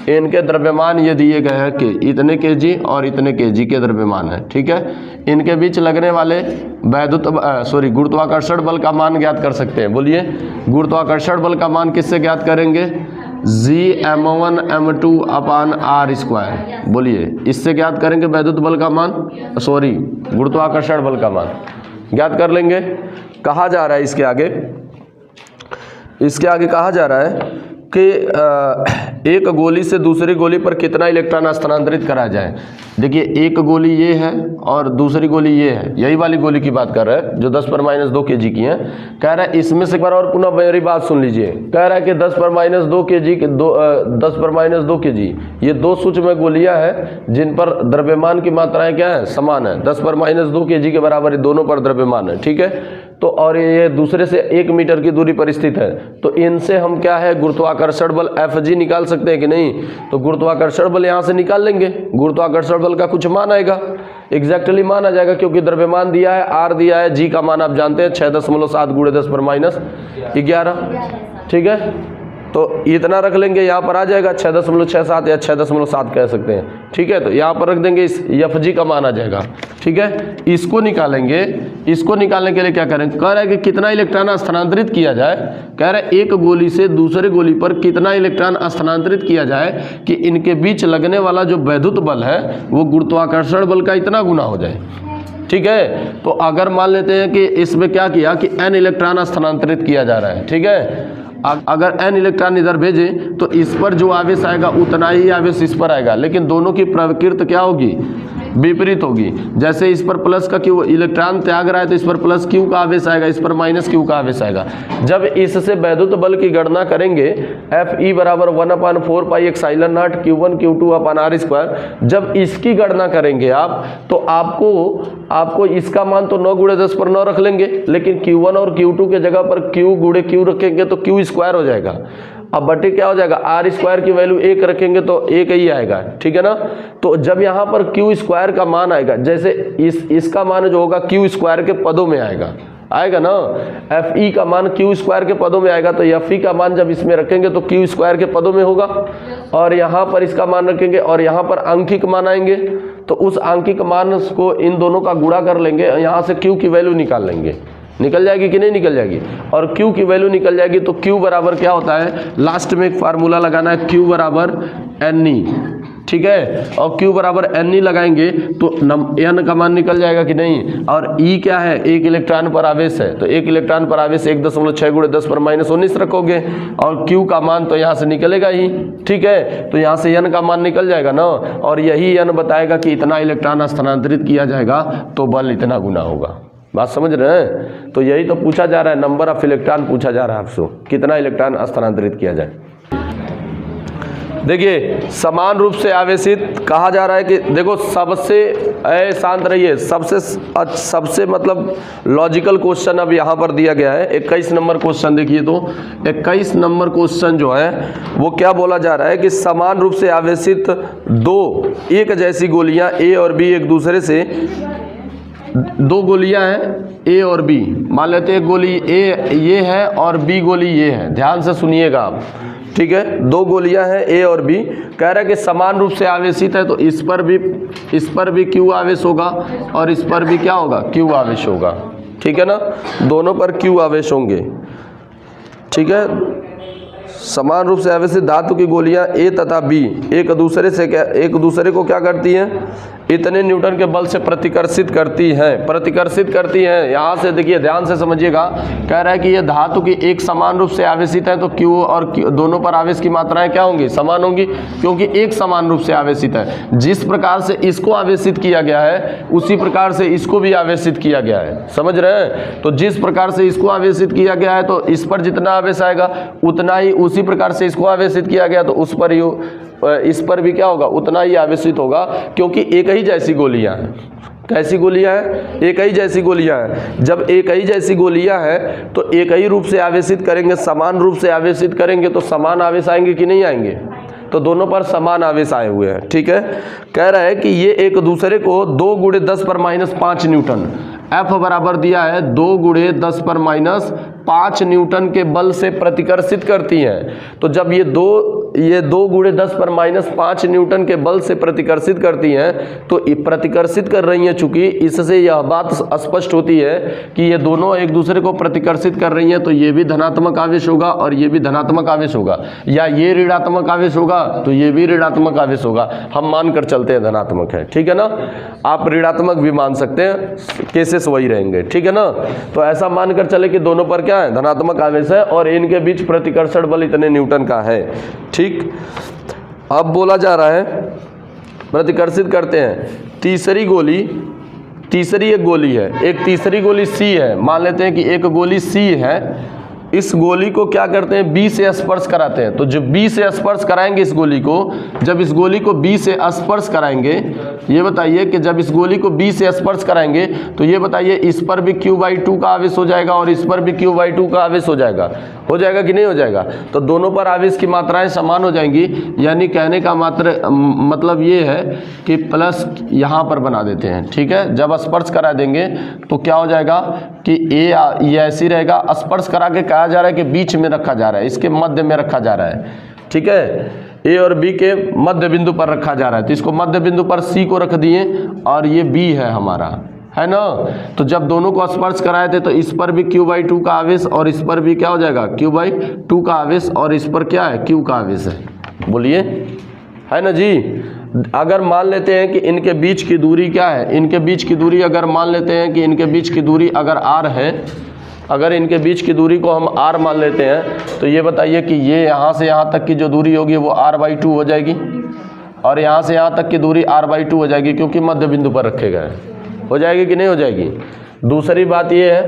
इनके द्रव्यमान ये दिए गए हैं कि इतने kg और इतने kg के द्रव्यमान है, ठीक है। इनके बीच लगने वाले गुरुत्वाकर्षण बल का मान ज्ञात कर सकते हैं। बोलिए गुरुत्वाकर्षण बल का मान किससे ज्ञात करेंगे, Gm1 m2 अपान r स्क्वायर। बोलिए इससे ज्ञात करेंगे वैद्युत बल का मान, गुरुत्वाकर्षण बल का मान ज्ञात कर लेंगे। कहा जा रहा है इसके आगे कहा जा रहा है कि एक गोली से दूसरी गोली पर कितना इलेक्ट्रॉन स्थानांतरित करा जाए। देखिए एक गोली ये है और दूसरी गोली ये है, यही वाली गोली की बात कर रहा है जो 10 पर माइनस 2 kg की है। कह रहा है इसमें से एक बार और पुनः मेरी बात सुन लीजिए। कह रहा है कि 10 पर माइनस 2 kg 10 पर माइनस 2 kg ये दो सूक्ष्म गोलियां हैं जिन पर द्रव्यमान की मात्राएं क्या है समान है। 10 पर माइनस 2 kg के बराबर दोनों पर द्रव्यमान है, ठीक है। तो और ये दूसरे से 1 मीटर की दूरी पर स्थित है, तो इनसे हम क्या है गुरुत्वाकर्षण बल Fg निकाल सकते हैं कि नहीं। तो गुरुत्वाकर्षण बल यहाँ से निकाल लेंगे। गुरुत्वाकर्षण बल का कुछ मान आएगा, एग्जैक्टली मान आ जाएगा, क्योंकि द्रव्यमान दिया है R दिया है, G का मान आप जानते हैं 6.7 गुणे 10 पर माइनस 11, ठीक है। तो इतना रख लेंगे, यहाँ पर आ जाएगा 6.67 या 6.7 कह सकते हैं, ठीक है। तो यहाँ पर रख देंगे, इस Fg का मान आ जाएगा, ठीक है। इसको निकालेंगे। इसको निकालने के लिए क्या करेंगे, कह रहा है कि कितना इलेक्ट्रॉन स्थानांतरित किया जाए। कह रहा है एक गोली से दूसरे गोली पर कितना इलेक्ट्रॉन स्थानांतरित किया जाए कि इनके बीच लगने वाला जो वैद्युत बल है वो गुरुत्वाकर्षण बल का इतना गुना हो जाए, ठीक है। तो अगर मान लेते हैं कि इसमें क्या किया कि n इलेक्ट्रॉन स्थानांतरित किया जा रहा है, ठीक है। अगर n इलेक्ट्रॉन इधर भेजें तो इस पर जो आवेश आएगा उतना ही आवेश इस पर आएगा, लेकिन दोनों की प्रकृति क्या होगी विपरीत होगी। जैसे इस पर प्लस का क्यू इलेक्ट्रॉन त्याग रहा है तो इस पर प्लस क्यू का आवेश आएगा, इस पर माइनस क्यू का आवेश आएगा। जब इससे वैद्युत बल की गणना करेंगे Fe बराबर 1/4 pi epsilon not Q1 Q2 upon R square, जब इसकी गणना करेंगे आप तो आपको इसका मान तो 9 गुणे 10 पर 9 रख लेंगे, लेकिन Q1 और Q2 के जगह पर Q गुणे Q रखेंगे तो Q स्क्वायर हो जाएगा। अब बटे क्या हो जाएगा, R स्क्वायर की वैल्यू 1 रखेंगे तो 1 ही आएगा, ठीक है ना। तो जब यहाँ पर Q स्क्वायर का मान आएगा, जैसे इसका मान जो होगा Q स्क्वायर के पदों में आएगा ना। Fe का मान Q स्क्वायर के पदों में आएगा, तो Fe का मान जब इसमें रखेंगे तो Q स्क्वायर के पदों में होगा, और यहाँ पर इसका मान रखेंगे और यहाँ पर आंशिक मान आएंगे, तो उस आंशिक मान को इन दोनों का गुणा कर लेंगे, यहाँ से Q की वैल्यू निकाल लेंगे। निकल जाएगी कि नहीं निकल जाएगी, और Q की वैल्यू निकल जाएगी तो Q बराबर क्या होता है, लास्ट में एक फार्मूला लगाना है, Q बराबर Ne, ठीक है। और Q बराबर Ne लगाएंगे तो N का मान निकल जाएगा कि नहीं। और E क्या है, 1 इलेक्ट्रॉन पर आवेश है, तो 1 इलेक्ट्रॉन पर आवेश 1.6 गुणे 10 पर माइनस 19 रखोगे, और Q का मान तो यहाँ से निकलेगा ही, ठीक है। तो यहाँ से N का मान निकल जाएगा ना, और यही N बताएगा कि इतना इलेक्ट्रॉन स्थानांतरित किया जाएगा तो बल इतना गुना होगा। बात समझ रहे हैं। तो यही तो पूछा जा रहा है, नंबर ऑफ इलेक्ट्रॉन पूछा जा रहा है आपसे, कितना इलेक्ट्रॉन स्थानांतरित किया जाए। देखिए समान रूप से आवेशित कहा जा रहा है कि देखो सबसे शांत रहिए, सबसे मतलब लॉजिकल क्वेश्चन अब यहाँ पर दिया गया है। 21 नंबर क्वेश्चन देखिए, तो 21 नंबर क्वेश्चन जो है वो क्या बोला जा रहा है कि समान रूप से आवेशित दो एक जैसी गोलियां A और B एक दूसरे से, दो गोलियां हैं A और B, मान लेते हैं गोली A ये है और B गोली ये है, ध्यान से सुनिएगा आप, ठीक है। दो गोलियां हैं A और B, कह रहा है कि समान रूप से आवेशित है, तो इस पर भी Q आवेश होगा और इस पर भी क्या होगा, Q आवेश होगा, ठीक है ना। दोनों पर Q आवेश होंगे, ठीक है। समान रूप से आवेशित धातु की गोलियां A तथा B एक दूसरे को क्या करती हैं, इतने न्यूटन के बल से प्रतिकर्षित करती हैं, प्रतिकर्षित करती हैं। यहाँ से देखिए ध्यान से समझिएगा, कह रहा है कि ये धातु की एक समान रूप से आवेशित है, तो Q और Q दोनों पर आवेश की मात्राएं क्या होंगी, समान होंगी, क्योंकि एक समान रूप से आवेशित है। जिस प्रकार से इसको आवेशित किया गया है उसी प्रकार से इसको भी आवेशित किया गया है, समझ रहे हैं। तो जिस प्रकार से इसको आवेशित किया गया है तो इस पर जितना आवेश आएगा उतना ही, उसी प्रकार से इसको आवेशित किया गया तो उस पर ही, इस पर भी क्या होगा, उतना ही आवेशित होगा, क्योंकि एक ही जैसी गोलियां हैं। कैसी गोलियां हैं, एक ही जैसी गोलियां हैं। जब एक ही जैसी गोलियां हैं तो एक ही रूप से आवेशित करेंगे, समान रूप से आवेशित करेंगे तो समान आवेश आएंगे कि नहीं आएंगे, तो दोनों पर समान आवेश आए हुए हैं। ठीक है, कह रहा है कि ये एक दूसरे को 2 × 10⁻5 न्यूटन, F बराबर दिया है 2 × 10⁻5 न्यूटन के बल से प्रतिकर्षित करती हैं। तो जब ये 2 × 10⁻5 न्यूटन के बल से प्रतिकर्षित करती हैं तो प्रतिकर्षित कर रही हैं, चूंकि इससे यह बात स्पष्ट होती है कि ये दोनों एक दूसरे को प्रतिकर्षित कर रही हैं, तो ये भी धनात्मक आवेश होगा और ये भी धनात्मक आवेश होगा, या ये ऋणात्मक आवेश होगा तो ये भी ऋणात्मक आवेश होगा। हम मानकर चलते हैं धनात्मक है, ठीक है ना। आप ऋणात्मक भी मान सकते हैं, केसेस वही रहेंगे, ठीक है ना। तो ऐसा मानकर चले कि दोनों पर क्या है, धनात्मक आवेश है और इनके बीच प्रतिकर्षण बल इतने न्यूटन का है। ठीक, अब बोला जा रहा है प्रतिकर्षित करते हैं। तीसरी एक गोली है, एक तीसरी गोली C है। मान लेते हैं कि एक गोली C है, इस गोली को क्या करते हैं, B से स्पर्श कराते हैं। तो जब B से स्पर्श कराएंगे इस गोली को, जब इस गोली को B से स्पर्श कराएंगे, ये बताइए कि जब इस गोली को B से स्पर्श कराएंगे तो ये बताइए इस पर भी Q/2 का आवेश हो जाएगा और इस पर भी Q/2 का आवेश हो जाएगा कि नहीं हो जाएगा। तो दोनों पर आवेश की मात्राएं समान हो जाएंगी, यानी कहने का मतलब ये है कि प्लस यहाँ पर बना देते हैं। ठीक है, जब स्पर्श करा देंगे तो क्या हो जाएगा कि ये ऐसी रहेगा, स्पर्श करा के कहा जा रहा है कि बीच में रखा जा रहा है, इसके मध्य में रखा जा रहा है। ठीक है, A और B के मध्य बिंदु पर रखा जा रहा है, तो इसको मध्य बिंदु पर C को रख दिए और ये B है हमारा, है ना। तो जब दोनों को स्पर्श कराए थे तो इस पर भी Q/2 का आवेश और इस पर भी क्या हो जाएगा, Q/2 का आवेश, और इस पर क्या है, Q का आवेश है। बोलिए, है ना जी। अगर मान लेते हैं कि इनके बीच की दूरी क्या है, इनके बीच की दूरी अगर मान लेते हैं कि इनके बीच की दूरी अगर r है, अगर इनके बीच की दूरी को हम r मान लेते हैं तो ये बताइए कि ये यहाँ से यहाँ तक की जो दूरी होगी वो r/2 हो जाएगी और यहाँ से यहाँ तक की दूरी r/2 हो जाएगी, क्योंकि मध्य बिंदु पर रखे गए। हो जाएगी कि नहीं हो जाएगी। दूसरी बात ये है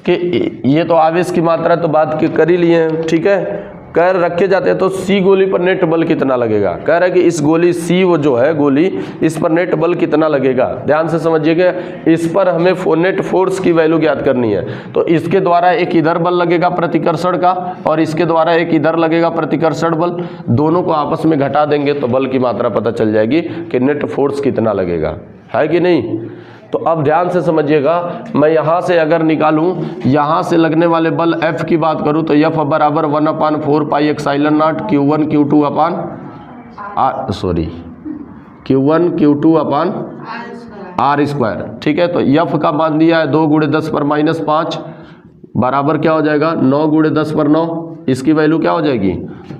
कि ये तो आवेश की मात्रा तो बात कर ही लिए हैं, ठीक है। कह रखे जाते हैं तो C गोली पर नेट बल कितना लगेगा, कह रहा है कि इस गोली C वो जो है गोली, इस पर नेट बल कितना लगेगा। ध्यान से समझिएगा, इस पर हमें नेट फोर्स की वैल्यू ज्ञात करनी है। तो इसके द्वारा एक इधर बल लगेगा प्रतिकर्षण का और इसके द्वारा एक इधर लगेगा प्रतिकर्षण बल, दोनों को आपस में घटा देंगे तो बल की मात्रा पता चल जाएगी कि नेट फोर्स कितना लगेगा, है कि नहीं। तो अब ध्यान से समझिएगा, मैं यहाँ से अगर निकालूँ, यहाँ से लगने वाले बल F की बात करूँ तो F बराबर 1/4 pi epsilon not Q1 Q2 upon Q1 Q2 upon R square. ठीक है, तो F का मान दिया है 2 × 10⁻5 बराबर क्या हो जाएगा, 9 × 10⁻9। इसकी वैल्यू क्या हो जाएगी,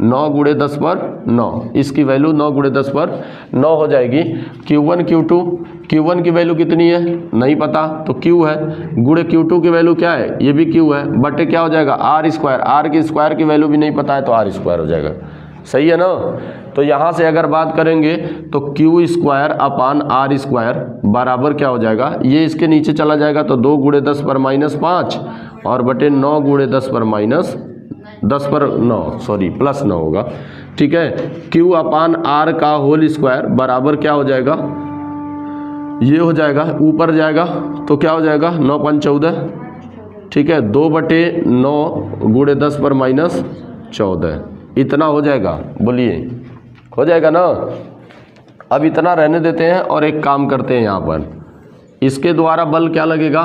9 × 10⁻9। इसकी वैल्यू 9 × 10⁻9 हो जाएगी। Q1 Q1 की वैल्यू कितनी है नहीं पता, तो Q है, गुणे Q2 की वैल्यू क्या है, ये भी Q है, बटे क्या हो जाएगा R स्क्वायर। R की स्क्वायर की वैल्यू भी नहीं पता है तो R स्क्वायर हो जाएगा, सही है ना। तो यहाँ से अगर बात करेंगे तो Q square upon R square बराबर क्या हो जाएगा, ये इसके नीचे चला जाएगा तो 2 × 10⁻5 और बटे 9 × 10⁻9 प्लस 9 होगा। ठीक है, Q अपान R का होल स्क्वायर बराबर क्या हो जाएगा, ये हो जाएगा, ऊपर जाएगा तो क्या हो जाएगा 9 × 5 = 14। ठीक है, 2/9 × 10⁻14 इतना हो जाएगा। बोलिए, हो जाएगा ना। अब इतना रहने देते हैं और एक काम करते हैं, यहाँ पर इसके द्वारा बल क्या लगेगा,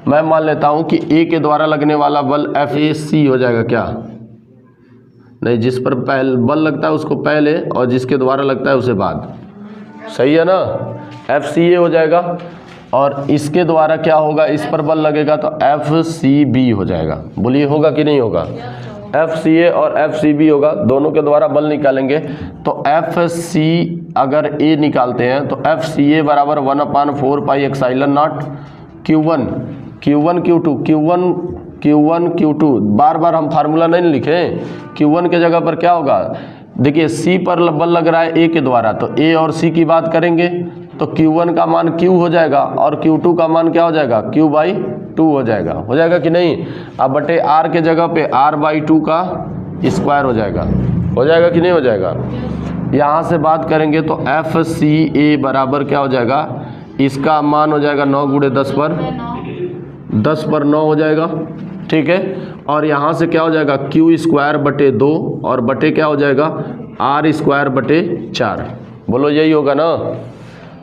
मैं मान लेता हूँ कि A के द्वारा लगने वाला बल FAC हो जाएगा। क्या नहीं, जिस पर पहले बल लगता है उसको पहले और जिसके द्वारा लगता है उसे बाद, सही है ना। FCA हो जाएगा और इसके द्वारा क्या होगा, इस पर बल लगेगा तो FCB हो जाएगा। बोलिए, होगा कि नहीं होगा। FCA और FCB होगा, दोनों के द्वारा बल निकालेंगे। तो FC अगर A निकालते हैं तो FCA बराबर 1/4 pi epsilon not Q1 Q2 बार बार हम फार्मूला नहीं लिखे। Q1 के जगह पर क्या होगा, देखिए C पर बल लग रहा है A के द्वारा, तो A और C की बात करेंगे तो Q1 का मान Q हो जाएगा और Q2 का मान क्या हो जाएगा, Q/2 हो जाएगा कि नहीं। अब बटे R के जगह पे R/2 का स्क्वायर हो जाएगा कि नहीं हो जाएगा। यहाँ से बात करेंगे तो FCA बराबर क्या हो जाएगा, इसका मान हो जाएगा 9 × 10 पर 9 हो जाएगा, ठीक है। और यहाँ से क्या हो जाएगा Q²/2 और बटे क्या हो जाएगा R²/4। बोलो यही होगा ना,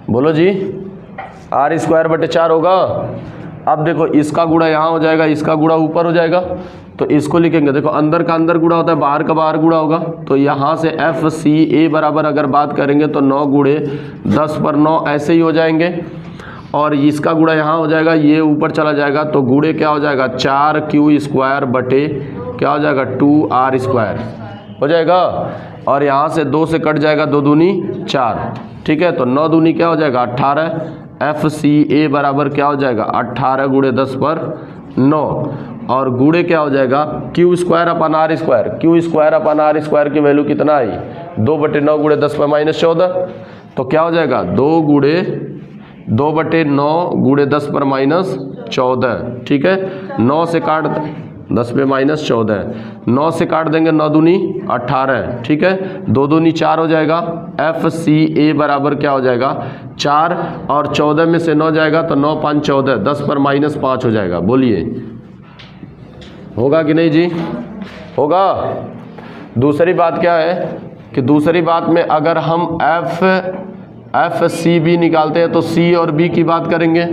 बोलो जी, R²/4 होगा। अब देखो इसका गुणा यहाँ हो जाएगा, इसका गुणा ऊपर हो जाएगा, तो इसको लिखेंगे। देखो अंदर का अंदर गुणा होता है, बाहर का बाहर गुणा होगा। तो यहाँ से FCA बराबर अगर बात करेंगे तो 9 × 10 पर 9 ऐसे ही हो जाएंगे, और इसका गुणा यहाँ हो जाएगा, ये ऊपर चला जाएगा, तो गुणे क्या हो जाएगा 4Q² बटे क्या हो जाएगा 2R² हो जाएगा। और यहाँ से 2 से कट जाएगा, 2 दूनी 4, ठीक है। तो 9 दूनी क्या हो जाएगा 18। FCA बराबर क्या हो जाएगा 18 × 10 पर 9, और गुणे क्या हो जाएगा Q²/R²। Q²/R² की वैल्यू कितना आई 2/9 × 10 पर -14, तो क्या हो जाएगा 2/9 × 10 पर -14, ठीक है। 9 से काट 10 पे -14, 9 से काट देंगे, 9 दूनी 18, ठीक है। 2 दूनी 4 हो जाएगा। FCA बराबर क्या हो जाएगा 4, और 14 में से 9 जाएगा तो 9 × 5 = 14, 10 पर -5 हो जाएगा। बोलिए होगा कि नहीं जी, होगा। दूसरी बात क्या है कि दूसरी बात में अगर हम FCB निकालते हैं तो C और B की बात करेंगे।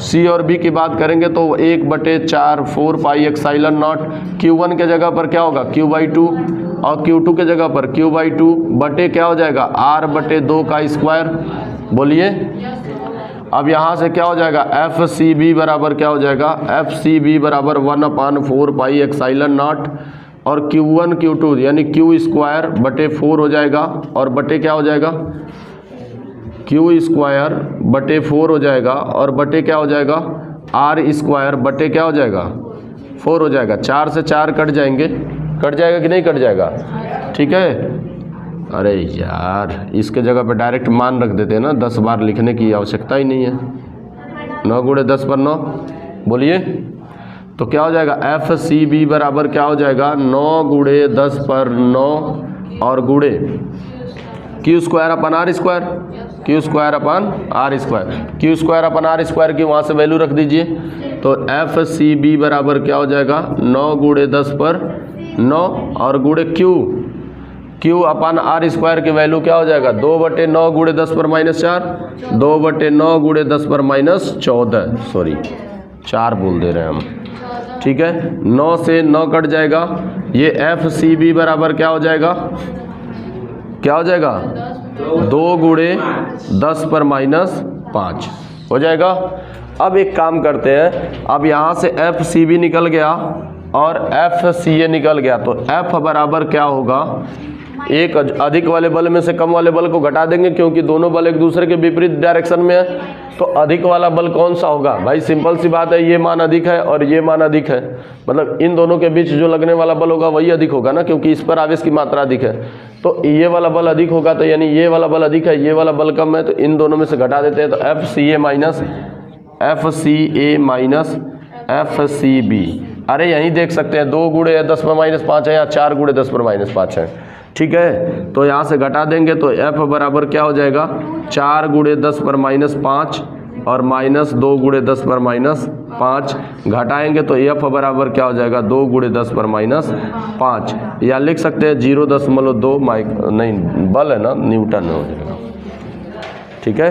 C और B की बात करेंगे तो 1/4 पाई एप्सिलॉन नॉट Q1 के जगह पर क्या होगा Q/2, और Q2 के जगह पर Q/2 बटे क्या हो जाएगा R/2 का स्क्वायर। बोलिए अब यहाँ से क्या हो जाएगा FCB बराबर क्या हो जाएगा, FCB बराबर 1/4 पाई एप्सिलॉन नॉट, और Q1 Q2 यानी Q²/4 हो जाएगा, और बटे क्या हो जाएगा Q²/4 हो जाएगा, और बटे क्या हो जाएगा R² बटे क्या हो जाएगा 4 हो जाएगा। 4 से 4 कट जाएंगे, कट जाएगा कि नहीं कट जाएगा, ठीक है। अरे यार इसके जगह पे डायरेक्ट मान रख देते हैं ना, 10 बार लिखने की आवश्यकता ही नहीं है। 9 × 10 पर 9, बोलिए तो क्या हो जाएगा FCB बराबर क्या हो जाएगा 9 × 10 पर 9 और गुणे Q²/R², Q²/R² की वहाँ से वैल्यू रख दीजिए। तो FCB बराबर क्या हो जाएगा 9 × 10 पर 9 और गुणे Q/R² की वैल्यू क्या हो जाएगा 2/9 × 10 पर -4, 2/9 × 10 पर -14, सॉरी 4 बोल दे रहे हैं हम, ठीक है। 9 से 9 कट जाएगा, ये FCB बराबर क्या हो जाएगा 2 × 10 पर -5 हो जाएगा। अब एक काम करते हैं, अब यहाँ से FCB निकल गया और FCA निकल गया, तो F बराबर क्या होगा, एक अधिक वाले बल में से कम वाले बल को घटा देंगे, क्योंकि दोनों बल एक दूसरे के विपरीत डायरेक्शन में है। तो अधिक वाला बल कौन सा होगा भाई, सिंपल सी बात है, ये मान अधिक है और ये मान अधिक है, मतलब इन दोनों के बीच जो लगने वाला बल होगा वही अधिक होगा ना, क्योंकि इस पर आवेश की मात्रा अधिक है। तो ये वाला बल अधिक होगा, तो यानी ये वाला बल अधिक है, ये वाला बल कम है, तो इन दोनों में से घटा देते हैं। तो FCA माइनस FCB, अरे यहीं देख सकते हैं 2 × 10 पर -5 है या 4 × 10 पर -5 है, ठीक है। तो यहाँ से घटा देंगे तो F बराबर क्या हो जाएगा 4 × 10 पर -5 और -2 × 10 पर -5, घटाएंगे तो F बराबर क्या हो जाएगा 2 × 10 पर -5, या लिख सकते हैं 0.2 नहीं बल है ना, न्यूटन हो जाएगा, ठीक है।